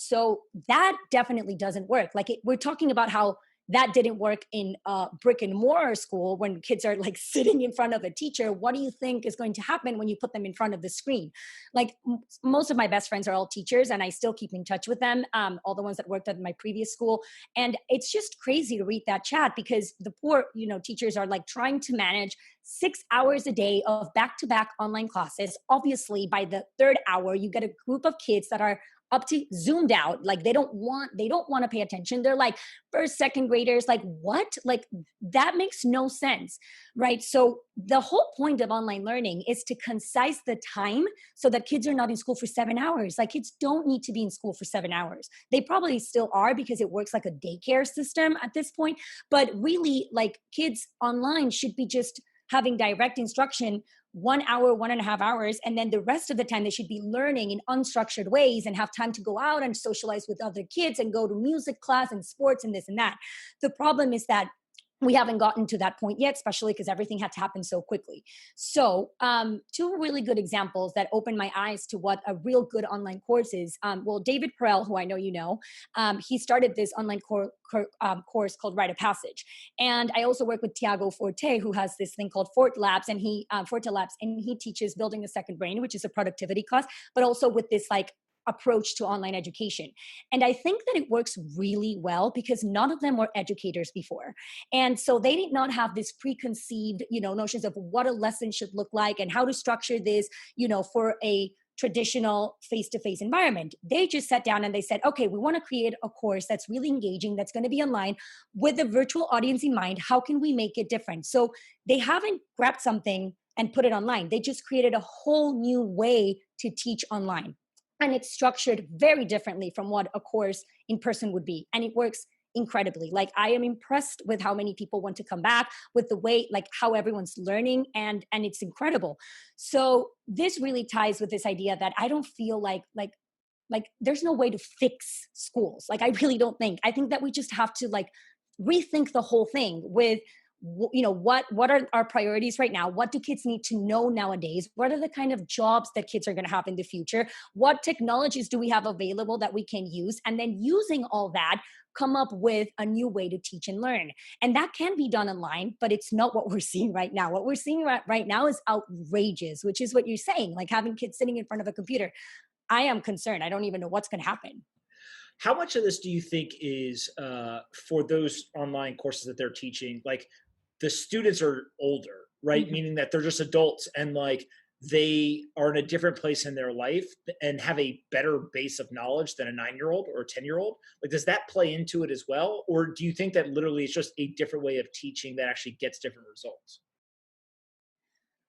that definitely doesn't work. Like we're talking about how that didn't work in a brick and mortar school when kids are like sitting in front of a teacher. What do you think is going to happen when you put them in front of the screen? Like most of my best friends are all teachers, and I still keep in touch with them, all the ones that worked at my previous school. And it's just crazy to read that chat because the poor, teachers are like trying to manage 6 hours a day of back-to-back online classes. Obviously, by the third hour, you get a group of kids that are up to zoomed out, like they don't want to pay attention. They're like first, second graders, like what? Like that makes no sense, right? So the whole point of online learning is to concise the time so that kids are not in school for 7 hours. Like kids don't need to be in school for 7 hours. They probably still are because it works like a daycare system at this point. But really, like kids online should be just having direct instruction 1 hour, 1.5 hours. And then the rest of the time, they should be learning in unstructured ways and have time to go out and socialize with other kids and go to music class and sports and this and that. The problem is that we haven't gotten to that point yet, especially because everything had to happen so quickly. So two really good examples that opened my eyes to what a real good online course is. Well, David Perel, who I know you know, he started this online course called Rite of Passage. And I also work with Tiago Forte, who has this thing called Forte Labs, and Forte Labs, and he teaches building the second brain, which is a productivity class, but also with this like approach to online education. And I think that it works really well because none of them were educators before. And so they did not have this preconceived, notions of what a lesson should look like and how to structure this, for a traditional face-to-face environment. They just sat down and they said, okay, we want to create a course that's really engaging, that's going to be online with the virtual audience in mind. How can we make it different? So they haven't grabbed something and put it online. They just created a whole new way to teach online. And it's structured very differently from what a course in person would be. And it works incredibly. Like, I am impressed with how many people want to come back, with the way, like, how everyone's learning, and it's incredible. So this really ties with this idea that I don't feel like there's no way to fix schools. Like, I really don't think. I think that we just have to, like, rethink the whole thing with, you know, what are our priorities right now? What do kids need to know nowadays? What are the kind of jobs that kids are going to have in the future? What technologies do we have available that we can use? And then using all that, come up with a new way to teach and learn. And that can be done online, but it's not what we're seeing right now. What we're seeing right now is outrageous, which is what you're saying, like having kids sitting in front of a computer. I am concerned. I don't even know what's going to happen. How much of this do you think is for those online courses that they're teaching? Like, the students are older, right? Mhm. Meaning that they're just adults, and like they are in a different place in their life and have a better base of knowledge than a 9-year-old or a 10-year-old. Like, does that play into it as well? Or do you think that literally it's just a different way of teaching that actually gets different results?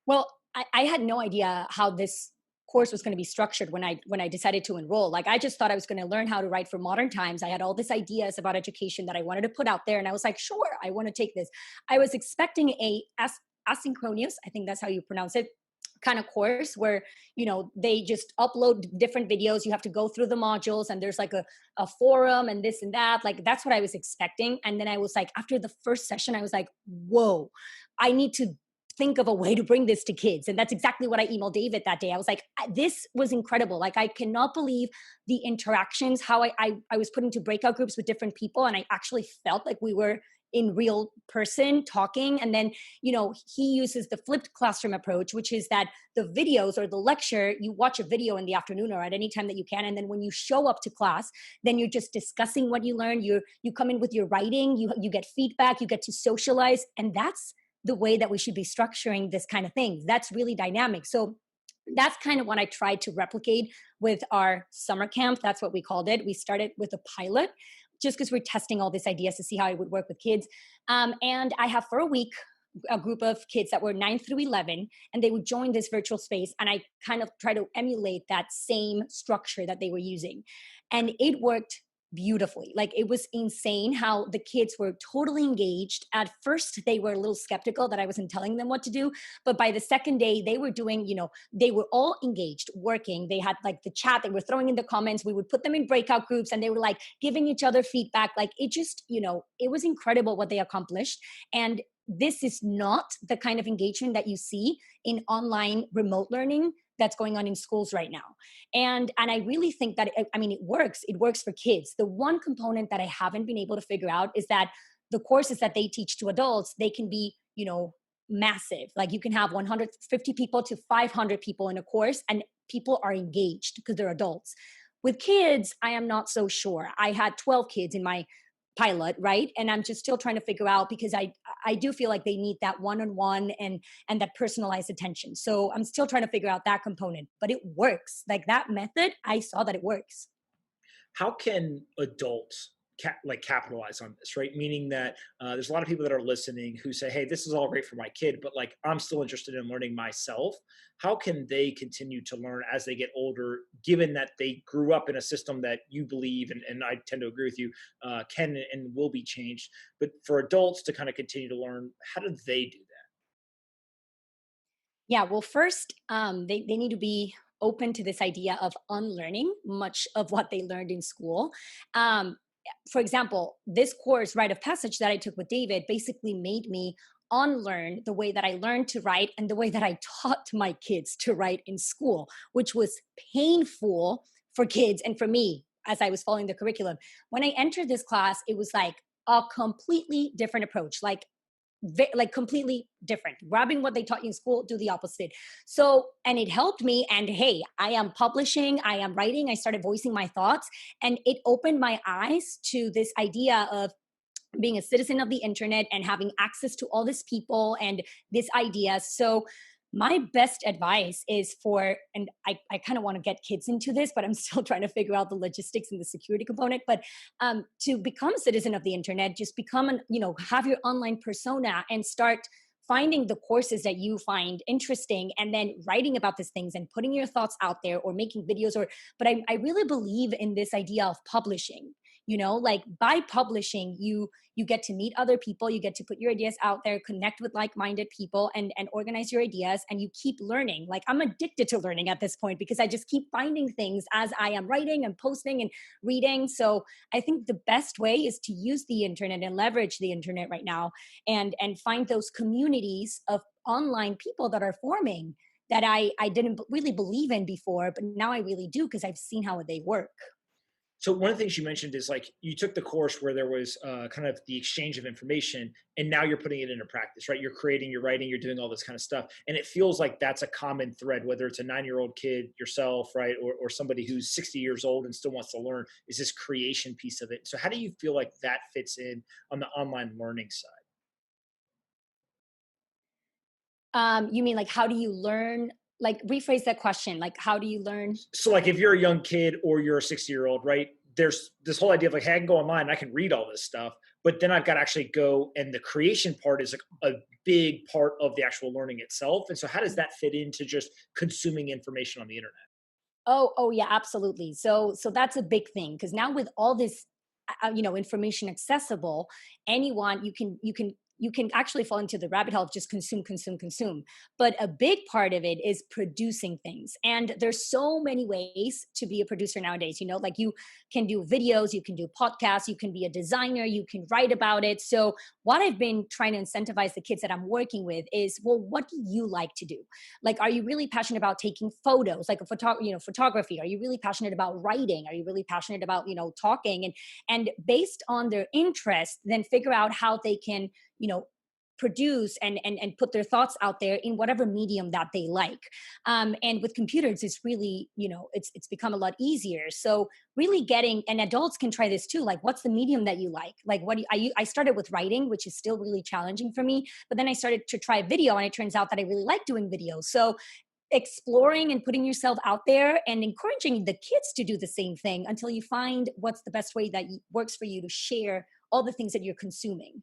Well, I had no idea how this course was going to be structured when I decided to enroll. Like, I just thought I was going to learn how to write for modern times. I had all these ideas about education that I wanted to put out there, and I was like, sure, I want to take this. I was expecting a asynchronous, I think that's how you pronounce it, kind of course where, you know, they just upload different videos. You have to go through the modules, and there's like a forum and this and that. Like, that's what I was expecting. And then I was like, after the first session, I was like, whoa, I need to think of a way to bring this to kids. And that's exactly what I emailed David that day. I was like, this was incredible. Like, I cannot believe the interactions, how I was put into breakout groups with different people, and I actually felt like we were in real person talking. And then, you know, he uses the flipped classroom approach, which is that the videos or the lecture, you watch a video in the afternoon or at any time that you can, and then when you show up to class, then you're just discussing what you learned. You come in with your writing, you get feedback, you get to socialize. And that's the way that we should be structuring this kind of thing. That's really dynamic. So that's kind of what I tried to replicate with our summer camp. That's what we called it. We started with a pilot just because we're testing all these ideas to see how it would work with kids. And I have for a week a group of kids that were 9 through 11, and they would join this virtual space. And I kind of try to emulate that same structure that they were using. And it worked beautifully. Like, it was insane how the kids were totally engaged. At first, they were a little skeptical that I wasn't telling them what to do. But by the second day, they were doing, you know, they were all engaged, working. They had like the chat, they were throwing in the comments. We would put them in breakout groups, and they were like giving each other feedback. Like, it just, you know, it was incredible what they accomplished. And this is not the kind of engagement that you see in online remote learning that's going on in schools right now. And I really think that, I mean, it works for kids. The one component that I haven't been able to figure out is that the courses that they teach to adults, they can be, you know, massive. Like, you can have 150 people to 500 people in a course, and people are engaged because they're adults. With kids, I am not so sure. I had 12 kids in my pilot, right? And I'm just still trying to figure out, because I do feel like they need that one-on-one and that personalized attention. So I'm still trying to figure out that component, but it works. Like, that method, I saw that it works. How can adults capitalize on this, right? Meaning that there's a lot of people that are listening who say, hey, this is all great for my kid, but like, I'm still interested in learning myself. How can they continue to learn as they get older, given that they grew up in a system that you believe, and I tend to agree with you, can and will be changed? But for adults to kind of continue to learn, how do they do that? Yeah, well, first, they need to be open to this idea of unlearning much of what they learned in school. Um, for example, this course, Rite of Passage, that I took with David basically made me unlearn the way that I learned to write and the way that I taught my kids to write in school, which was painful for kids and for me as I was following the curriculum. When I entered this class, it was like a completely different approach. Like completely different, grabbing what they taught you in school, do the opposite. So, and it helped me. And hey, I am publishing, I am writing, I started voicing my thoughts, and it opened my eyes to this idea of being a citizen of the internet and having access to all these people and this idea. So My best advice is and I kind of want to get kids into this, but I'm still trying to figure out the logistics and the security component. But to become a citizen of the internet, just become have your online persona and start finding the courses that you find interesting and then writing about these things and putting your thoughts out there or making videos but I really believe in this idea of publishing. Like by publishing, you get to meet other people, you get to put your ideas out there, connect with like-minded people, and organize your ideas, and you keep learning. Like I'm addicted to learning at this point because I just keep finding things as I am writing and posting and reading. So I think the best way is to use the internet and leverage the internet right now, and find those communities of online people that are forming that I didn't really believe in before, but now I really do because I've seen how they work. So one of the things you mentioned is like you took the course where there was kind of the exchange of information, and now you're putting it into practice, right? You're creating, you're writing, you're doing all this kind of stuff, and it feels like that's a common thread, whether it's a 9-year-old kid, yourself, right, or somebody who's 60 years old and still wants to learn. Is this creation piece of it? So how do you feel like that fits in on the online learning side? You mean like how do you learn? Like rephrase that question. Like how do you learn? So like if you're a young kid or you're a 60-year-old, right? There's this whole idea of like, hey, I can go online and I can read all this stuff, but then I've got to actually go, and the creation part is like a big part of the actual learning itself. And so how does that fit into just consuming information on the internet? Oh yeah, absolutely. So that's a big thing because now with all this, information accessible, anyone you can actually fall into the rabbit hole of just consume, consume, consume. But a big part of it is producing things, and there's so many ways to be a producer nowadays. Like you can do videos, you can do podcasts, you can be a designer, you can write about it. So what I've been trying to incentivize the kids that I'm working with is, well, what do you like to do? Like, are you really passionate about taking photos, like photography? Are you really passionate about writing? Are you really passionate about, talking? And based on their interest, then figure out how they can, produce and put their thoughts out there in whatever medium that they like. And with computers, it's really, it's become a lot easier. So really getting, and adults can try this too. Like, what's the medium that you like? Like, I started with writing, which is still really challenging for me, but then I started to try video, and it turns out that I really like doing videos. So exploring and putting yourself out there and encouraging the kids to do the same thing until you find what's the best way that works for you to share all the things that you're consuming.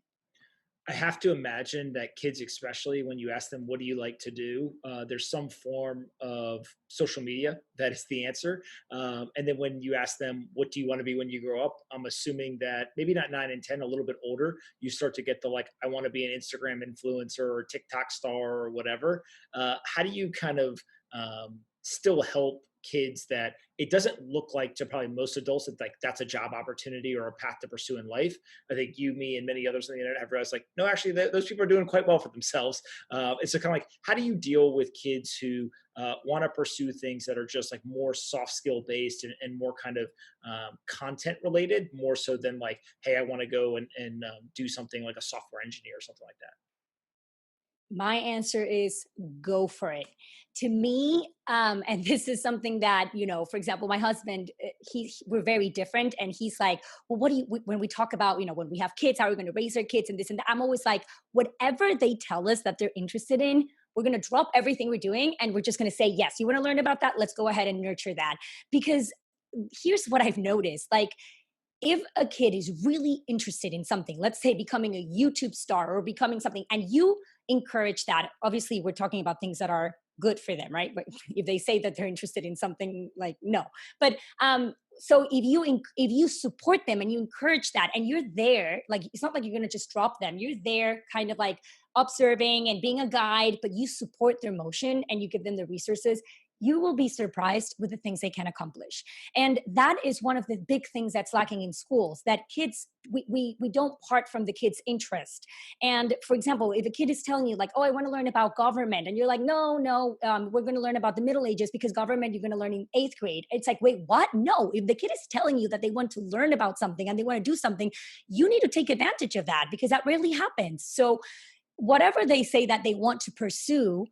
I have to imagine that kids, especially when you ask them, what do you like to do? There's some form of social media that is the answer. And then when you ask them, what do you want to be when you grow up? I'm assuming that maybe not 9 and 10, a little bit older, you start to get the like, I want to be an Instagram influencer or TikTok star or whatever. How do you kind of still help kids that it doesn't look like to probably most adults that like that's a job opportunity or a path to pursue in life? I think you, me, and many others on the internet have realized like, no, actually those people are doing quite well for themselves. And so kind of like, how do you deal with kids who want to pursue things that are just like more soft skill based and more kind of content related, more so than like, hey, I want to go and do something like a software engineer or something like that? My answer is go for it. To me, and this is something that, for example, my husband, we're very different. And he's like, well, what do you, when we talk about, when we have kids, how are we going to raise our kids and this and that? I'm always like, whatever they tell us that they're interested in, we're going to drop everything we're doing. And we're just going to say, yes, you want to learn about that? Let's go ahead and nurture that. Because here's what I've noticed. Like, if a kid is really interested in something, let's say becoming a YouTube star or becoming something, and you encourage that, obviously we're talking about things that are good for them, right? But if they say that they're interested in something, like, no. But so if you support them and you encourage that, and you're there, like, it's not like you're going to just drop them. You're there kind of like observing and being a guide, but you support their motion and you give them the resources, you will be surprised with the things they can accomplish. And that is one of the big things that's lacking in schools, that kids, we don't part from the kids' interest. And for example, if a kid is telling you like, oh, I want to learn about government, and you're like, no, we're going to learn about the Middle Ages, because government you're going to learn in 8th grade. It's like, wait, what? No, if the kid is telling you that they want to learn about something and they want to do something, you need to take advantage of that, because that rarely happens. So whatever they say that they want to pursue,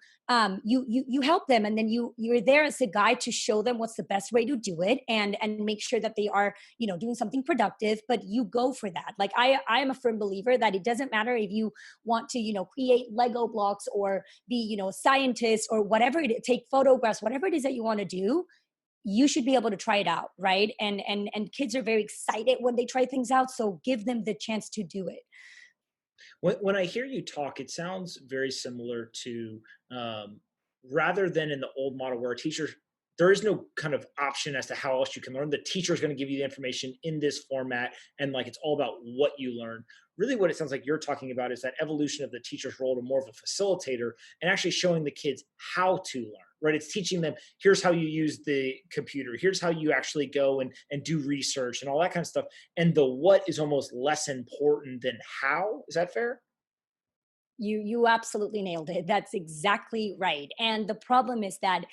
you help them, and then you're there as a guide to show them what's the best way to do it, and make sure that they are, doing something productive. But you go for that. Like I am a firm believer that it doesn't matter if you want to, create Lego blocks, or be, a scientist, or whatever take photographs, whatever it is that you want to do. You should be able to try it out, right? And kids are very excited when they try things out, so give them the chance to do it. When I hear you talk, it sounds very similar to, um, rather than in the old model where a teacher, there is no kind of option as to how else you can learn. The teacher is going to give you the information in this format, and like it's all about what you learn. Really, what it sounds like you're talking about is that evolution of the teacher's role to more of a facilitator, and actually showing the kids how to learn. Right? It's teaching them, here's how you use the computer. Here's how you actually go and do research and all that kind of stuff. And the what is almost less important than how. Is that fair? You absolutely nailed it. That's exactly right. And the problem is that,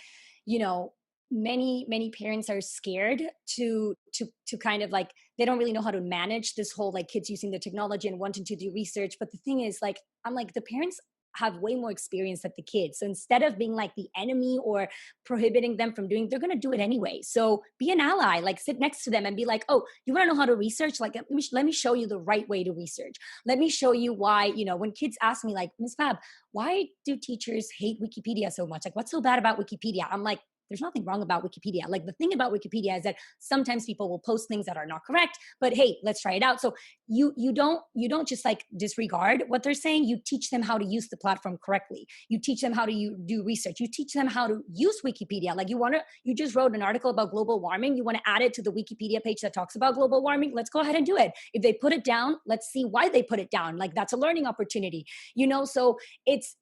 you know, many parents are scared to kind of like, they don't really know how to manage this whole like kids using the technology and wanting to do research. But the thing is, like, I'm like, the parents have way more experience than the kids. So instead of being like the enemy or prohibiting them from doing, they're going to do it anyway. So be an ally, like sit next to them and be like, oh, you want to know how to research? Like, let me show you the right way to research. Let me show you why, when kids ask me like, Miss Fab, why do teachers hate Wikipedia so much? Like, what's so bad about Wikipedia? I'm like, there's nothing wrong about Wikipedia. Like, the thing about Wikipedia is that sometimes people will post things that are not correct, but hey, let's try it out. So you don't just like disregard what they're saying. You teach them how to use the platform correctly. You teach them how to do research. You teach them how to use Wikipedia. Like, you just wrote an article about global warming. You want to add it to the Wikipedia page that talks about global warming. Let's go ahead and do it. If they put it down, let's see why they put it down. Like, that's a learning opportunity. So it's,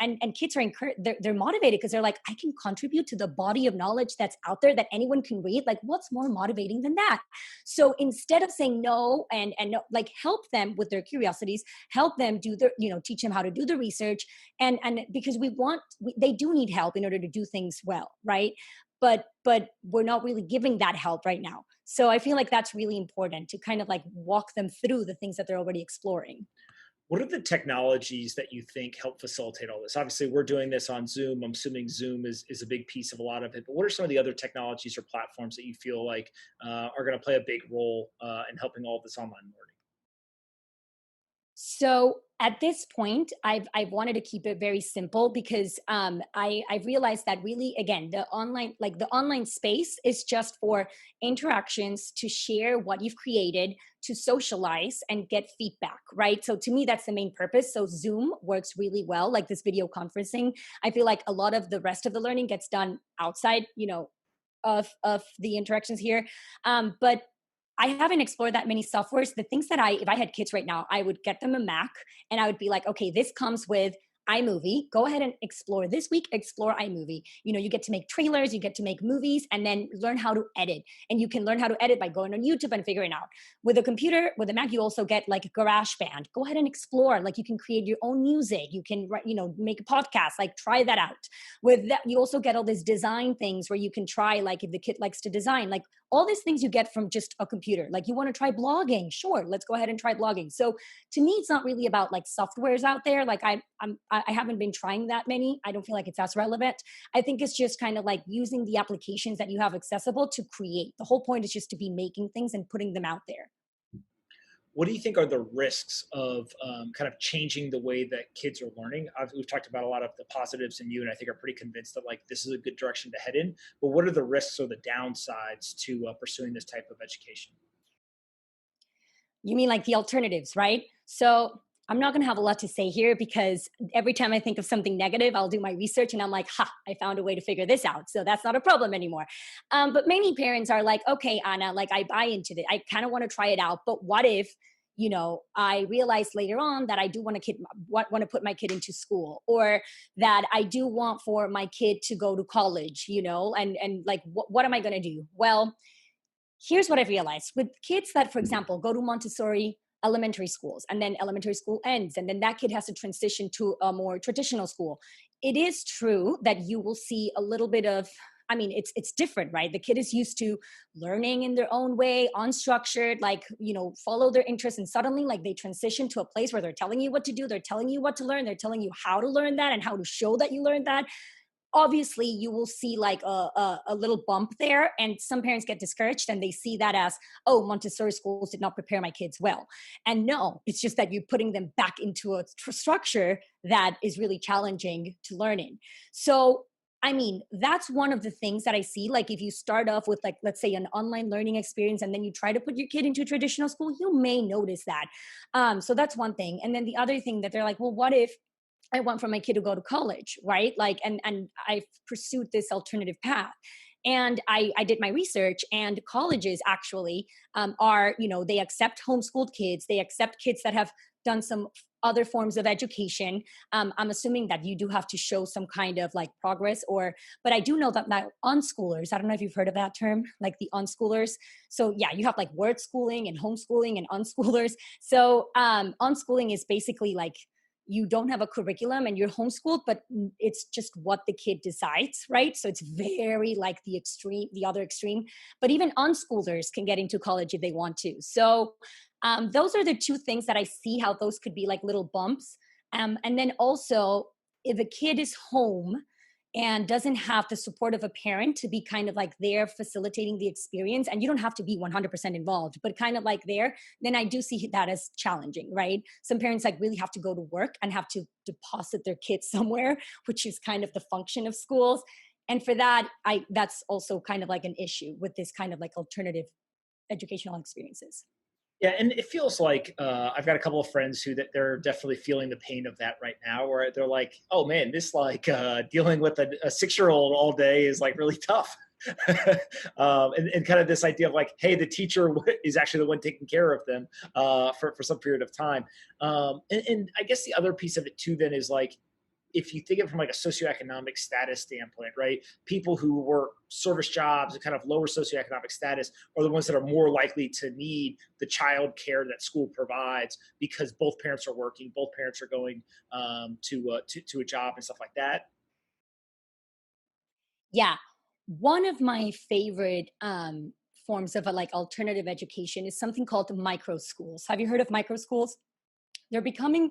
and kids are encouraged, they're motivated because they're like, I can contribute to the body of knowledge that's out there that anyone can read. Like, what's more motivating than that? So instead of saying no, and no, like, help them with their curiosities, help them do their, teach them how to do the research. And because they do need help in order to do things well, right? But we're not really giving that help right now. So I feel like that's really important, to kind of like walk them through the things that they're already exploring. What are the technologies that you think help facilitate all this? Obviously, we're doing this on Zoom. I'm assuming Zoom is a big piece of a lot of it. But what are some of the other technologies or platforms that you feel like are going to play a big role in helping all of this online learning? So at this point, I've wanted to keep it very simple, because I've realized that really, again, the online space is just for interactions, to share what you've created, to socialize and get feedback, right? So to me, that's the main purpose. So Zoom works really well, like this video conferencing. I feel like a lot of the rest of the learning gets done outside, of the interactions here. But I haven't explored that many softwares. The things that if I had kids right now, I would get them a Mac, and I would be like, okay, this comes with iMovie. Go ahead and explore this week, explore iMovie. You get to make trailers, you get to make movies, and then learn how to edit. And you can learn how to edit by going on YouTube and figuring out. With a computer, with a Mac, you also get like GarageBand. Go ahead and explore. Like, you can create your own music. You can make a podcast, like try that out. With that, you also get all these design things where you can try, like if the kid likes to design, like all these things you get from just a computer. Like, you want to try blogging, sure, let's go ahead and try blogging. So to me, it's not really about like softwares out there. Like, I haven't been trying that many. I don't feel like it's as relevant. I think it's just kind of like using the applications that you have accessible to create. The whole point is just to be making things and putting them out there. What do you think are the risks of kind of changing the way that kids are learning? We've talked about a lot of the positives, and you and I think are pretty convinced that like this is a good direction to head in. But what are the risks or the downsides to pursuing this type of education? You mean like the alternatives, right? So I'm not going to have a lot to say here, because every time I think of something negative, I'll do my research and I'm like, ha, I found a way to figure this out. So that's not a problem anymore. But many parents are like, okay, Anna, like, I buy into it. I kind of want to try it out. But what if, I realize later on that I do want to put my kid into school, or that I do want for my kid to go to college, and like, what am I going to do? Well, here's what I've realized with kids that, for example, go to Montessori elementary schools, and then elementary school ends, and then that kid has to transition to a more traditional school. It is true that you will see a little bit of, I mean, it's different, right? The kid is used to learning in their own way, unstructured, like, follow their interests. And suddenly, like, they transition to a place where they're telling you what to do, they're telling you what to learn, they're telling you how to learn that and how to show that you learned that. Obviously you will see like a little bump there, and some parents get discouraged and they see that as, oh, Montessori schools did not prepare my kids well. And no, it's just that you're putting them back into a structure that is really challenging to learn in. So I mean, that's one of the things that I see. Like, if you start off with, like, let's say an online learning experience, and then you try to put your kid into traditional school, you may notice that. So that's one thing. And then the other thing that they're like, well, what if I want for my kid to go to college, right? Like, and I've pursued this alternative path. And I did my research, and colleges actually are, they accept homeschooled kids. They accept kids that have done some other forms of education. I'm assuming that you do have to show some kind of like progress, but I do know that now unschoolers, I don't know if you've heard of that term, like the unschoolers. So yeah, you have like word schooling and homeschooling and unschoolers. So unschooling is basically like, you don't have a curriculum and you're homeschooled, but it's just what the kid decides, right? So it's very like the other extreme. But even unschoolers can get into college if they want to. So those are the two things that I see how those could be like little bumps. And then also, if a kid is home and doesn't have the support of a parent to be kind of like there facilitating the experience, and you don't have to be 100% involved, but kind of like there, then I do see that as challenging, right? Some parents like really have to go to work and have to deposit their kids somewhere, which is kind of the function of schools. And for that, that's also kind of like an issue with this kind of like alternative educational experiences. Yeah, and it feels like I've got a couple of friends who that they're definitely feeling the pain of that right now, where they're like, "Oh man, this like dealing with a 6-year-old all day is like really tough." And kind of this idea of like, hey, the teacher is actually the one taking care of them for some period of time. And I guess the other piece of it too then is like, if you think of it from like a socioeconomic status standpoint, right? People who work service jobs and kind of lower socioeconomic status are the ones that are more likely to need the child care that school provides, because both parents are working, both parents are going to a job and stuff like that. Yeah. One of my favorite forms of a, like, alternative education is something called micro schools. Have you heard of micro schools? They're becoming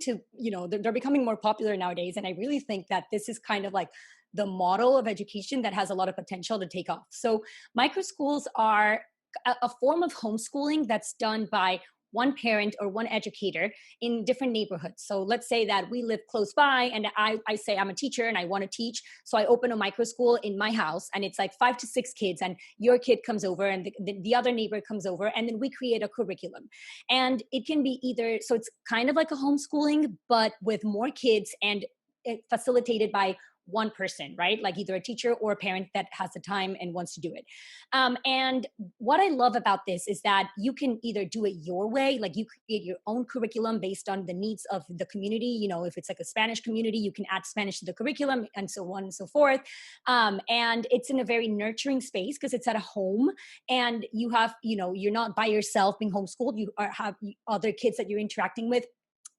they're becoming more popular nowadays. And I really think that this is kind of like the model of education that has a lot of potential to take off. So micro schools are a form of homeschooling that's done by one parent or one educator in different neighborhoods. So let's say that we live close by, and I say I'm a teacher and I want to teach. So I open a micro school in my house, and it's like 5 to 6 kids, and your kid comes over, and the other neighbor comes over, and then we create a curriculum. And it can be either, so it's kind of like a homeschooling, but with more kids, and facilitated by one person, right? Like either a teacher or a parent that has the time and wants to do it. And what I love about this is that you can either do it your way, like you create your own curriculum based on the needs of the community. If it's like a Spanish community, you can add Spanish to the curriculum, and so on and so forth. And it's in a very nurturing space because it's at a home, and you have, you're not by yourself being homeschooled. You have other kids that you're interacting with.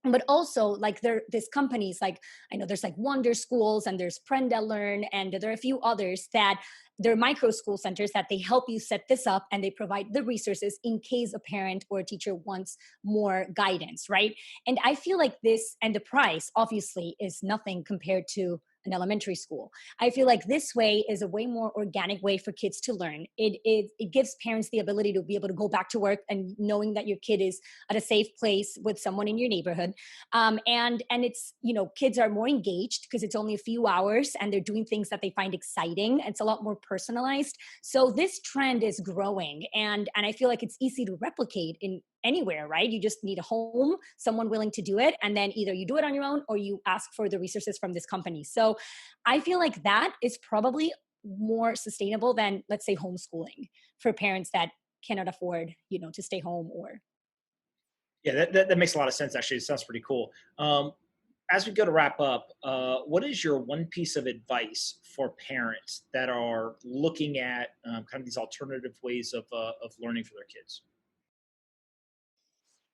But also, like, there's companies, like, I know there's like Wonder Schools, and there's Learn, and there are a few others that they're micro school centers that they help you set this up, and they provide the resources in case a parent or a teacher wants more guidance, right? And I feel like this, and the price obviously is nothing compared to an elementary school. I feel like this way is a way more organic way for kids to learn. It gives parents the ability to be able to go back to work and knowing that your kid is at a safe place with someone in your neighborhood. And it's, kids are more engaged because it's only a few hours and they're doing things that they find exciting. It's a lot more personalized. So this trend is growing, and I feel like it's easy to replicate in anywhere, right? You just need a home, someone willing to do it, and then either you do it on your own or you ask for the resources from this company. So I feel like that is probably more sustainable than, let's say, homeschooling for parents that cannot afford, to stay home or. Yeah, that makes a lot of sense. Actually, it sounds pretty cool. As we go to wrap up, what is your one piece of advice for parents that are looking at kind of these alternative ways of learning for their kids?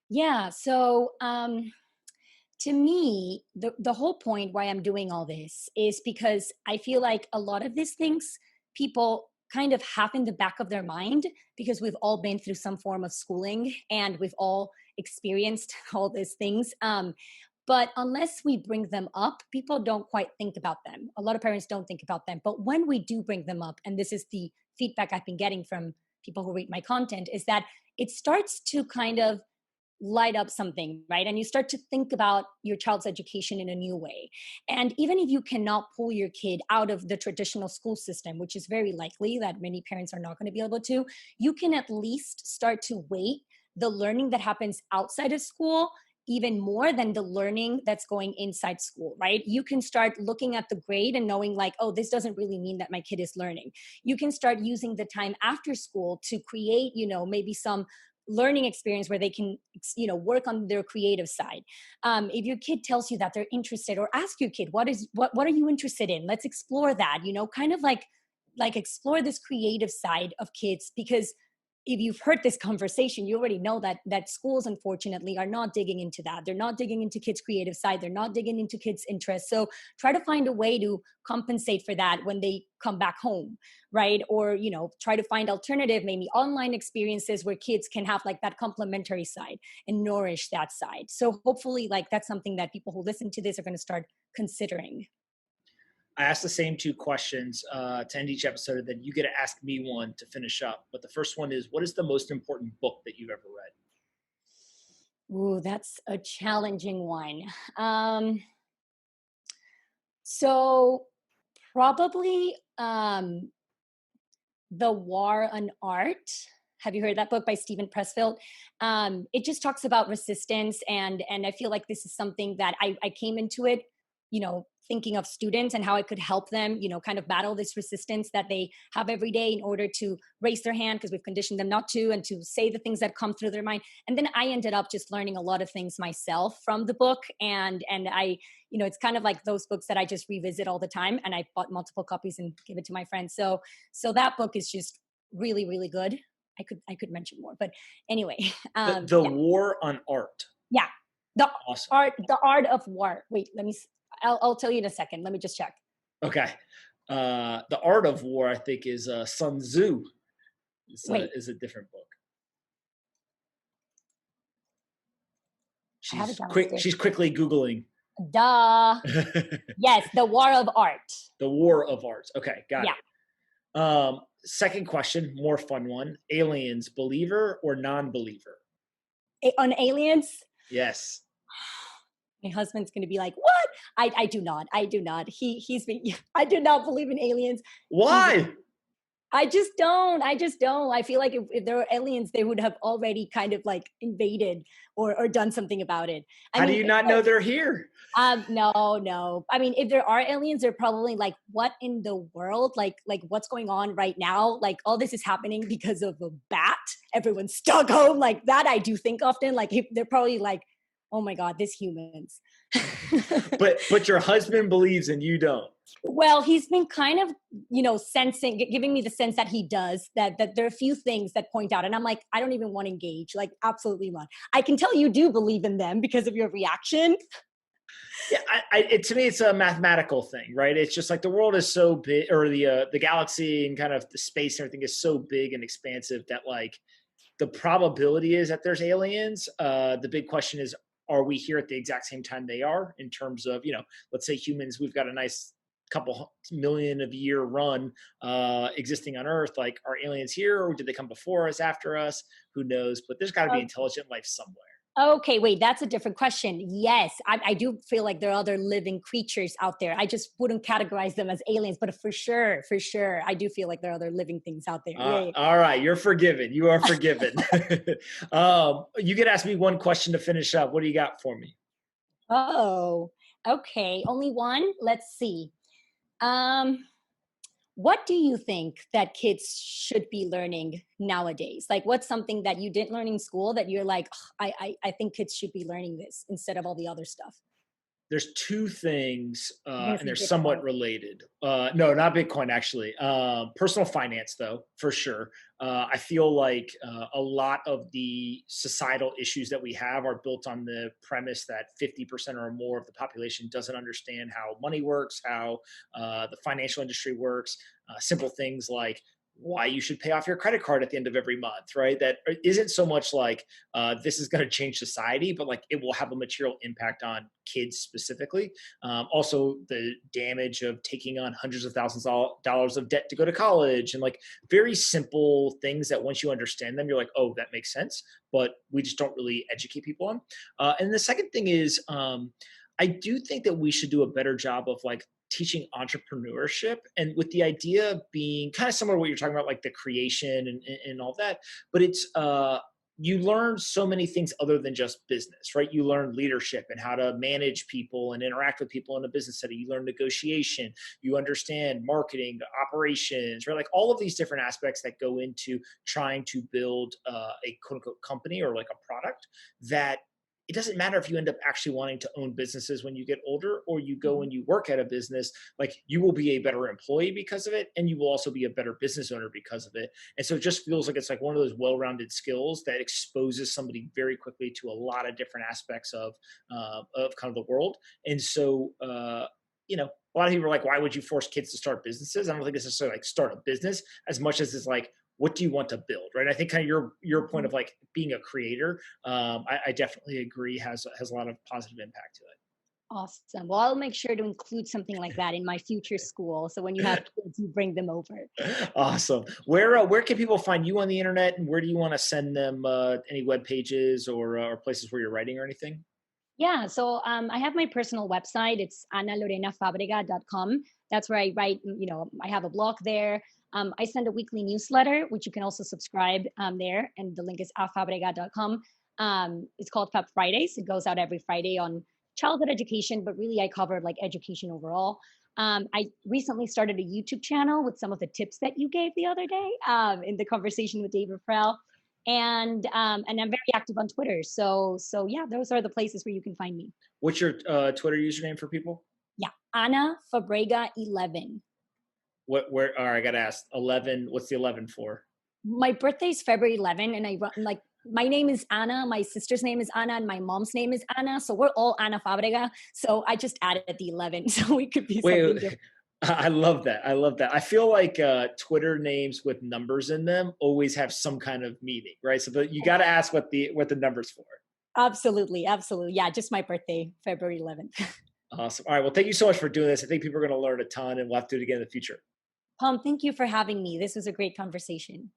Yeah. So, to me, the whole point why I'm doing all this is because I feel like a lot of these things people kind of have in the back of their mind, because we've all been through some form of schooling and we've all experienced all these things. But unless we bring them up, people don't quite think about them. A lot of parents don't think about them. But when we do bring them up, and this is the feedback I've been getting from people who read my content, is that it starts to kind of light up something, right? And you start to think about your child's education in a new way. And even if you cannot pull your kid out of the traditional school system, which is very likely that many parents are not going to be able to, you can at least start to weight the learning that happens outside of school even more than the learning that's going inside school, right? You can start looking at the grade and knowing like, oh, this doesn't really mean that my kid is learning. You can start using the time after school to create, maybe some learning experience where they can, work on their creative side. If your kid tells you that they're interested, or ask your kid, what are you interested in? Let's explore that, kind of like explore this creative side of kids, because if you've heard this conversation, you already know that schools, unfortunately, are not digging into that. They're not digging into kids' creative side. They're not digging into kids' interests. So try to find a way to compensate for that when they come back home, right? Or, try to find alternative, maybe online experiences where kids can have like that complementary side and nourish that side. So hopefully like that's something that people who listen to this are going to start considering. I asked the same two questions to end each episode, and then you get to ask me one to finish up. But the first one is, what is the most important book that you've ever read? Ooh, that's a challenging one. So probably The War on Art. Have you heard that book by Stephen Pressfield? It just talks about resistance, and I feel like this is something that I came into it, thinking of students and how I could help them, kind of battle this resistance that they have every day in order to raise their hand, because we've conditioned them not to, and to say the things that come through their mind. And then I ended up just learning a lot of things myself from the book. And I, it's kind of like those books that I just revisit all the time. And I bought multiple copies and give it to my friends. So that book is just really, really good. I could mention more, but anyway. The War on Art. Yeah. Awesome. The Art of War. Wait, I'll tell you in a second. Let me just check. Okay. The Art of War, I think, is Sun Tzu. Is a different book. She's quickly Googling. Duh. Yes, The War of Art. The War of Art. Okay, got it. Second question, more fun one. Aliens, believer or non-believer? On aliens? Yes. My husband's going to be like, what? I do not. I do not believe in aliens. Why? I just don't. I feel like if there were aliens, they would have already kind of like invaded or done something about it. How do you not know they're here? No. I mean, if there are aliens, they're probably like, what in the world? Like what's going on right now? Like all this is happening because of a bat. Everyone's stuck home. Like that I do think often. Like they're probably like, oh my God, this humans. but your husband believes and you don't. Well, he's been kind of, giving me the sense that he does, that there are a few things that point out. And I'm like, I don't even want to engage. Like, absolutely not. I can tell you do believe in them because of your reaction. Yeah, to me, it's a mathematical thing, right? It's just like the world is so big, or the galaxy and kind of the space and everything is so big and expansive that like the probability is that there's aliens. The big question is, are we here at the exact same time they are, in terms of, let's say humans, we've got a nice couple million of year run existing on Earth. Like, are aliens here, or did they come before us, after us? Who knows? But there's got to be intelligent life somewhere. Okay, wait, that's a different question. Yes, I do feel like there are other living creatures out there. I just wouldn't categorize them as aliens, but for sure, I do feel like there are other living things out there. All right, you're forgiven. You are forgiven. You could ask me one question to finish up. What do you got for me? Oh, okay. Only one? Let's see. What do you think that kids should be learning nowadays? Like, what's something that you didn't learn in school that you're like, I think kids should be learning this instead of all the other stuff? There's two things, I'm gonna and say they're Bitcoin. somewhat related. No, not Bitcoin, actually. Personal finance, though, for sure. I feel like a lot of the societal issues that we have are built on the premise that 50% or more of the population doesn't understand how money works, how the financial industry works. Simple things like why you should pay off your credit card at the end of every month, right? That isn't so much like this is going to change society, but like it will have a material impact on kids specifically. Also, the damage of taking on hundreds of thousands of dollars of debt to go to college, and like very simple things that once you understand them, you're like, oh, that makes sense. But we just don't really educate people on. And the second thing is, I do think that we should do a better job of like teaching entrepreneurship, and with the idea being kind of similar to what you're talking about, like the creation and all that. But it's you learn so many things other than just business, right? You learn leadership and how to manage people and interact with people in a business setting. You learn negotiation. You understand marketing, operations, right? Like all of these different aspects that go into trying to build a quote unquote company or like a product that it doesn't matter if you end up actually wanting to own businesses when you get older or you go Mhm. and you work at a business. Like you will be a better employee because of it, and you will also be a better business owner because of it. And so it just feels like it's like one of those well-rounded skills that exposes somebody very quickly to a lot of different aspects of kind of the world. And so a lot of people are like, why would you force kids to start businesses? I don't think it's necessarily like start a business as much as it's like, what do you want to build, right? I think kind of your point of like being a creator, I definitely agree, has a lot of positive impact to it. Awesome. Well, I'll make sure to include something like that in my future school. So when you have kids, you bring them over. Awesome. Where can people find you on the internet, and where do you want to send them any web pages or places where you're writing or anything? Yeah, so I have my personal website. It's analorenafabrega.com. That's where I write, I have a blog there. I send a weekly newsletter, which you can also subscribe there. And the link is afabrega.com. It's called Fab Fridays. It goes out every Friday on childhood education, but really I cover like education overall. I recently started a YouTube channel with some of the tips that you gave the other day in the conversation with David Frell, and I'm very active on Twitter. So yeah, those are the places where you can find me. What's your Twitter username for people? Yeah, Anna Fabrega 11. What where? All right, I got to ask. 11. What's the 11 for? My birthday is February 11, and I run like my name is Anna, my sister's name is Anna, and my mom's name is Anna. So we're all Anna Fabrega. So I just added the 11, so it could be something Wait, different. I love that. I love that. I feel like Twitter names with numbers in them always have some kind of meaning, right? So you got to ask what the numbers for. Absolutely, absolutely. Yeah, just my birthday, February 11th. Awesome. All right. Well, thank you so much for doing this. I think people are going to learn a ton, and we'll have to do it again in the future. Pom, thank you for having me. This was a great conversation.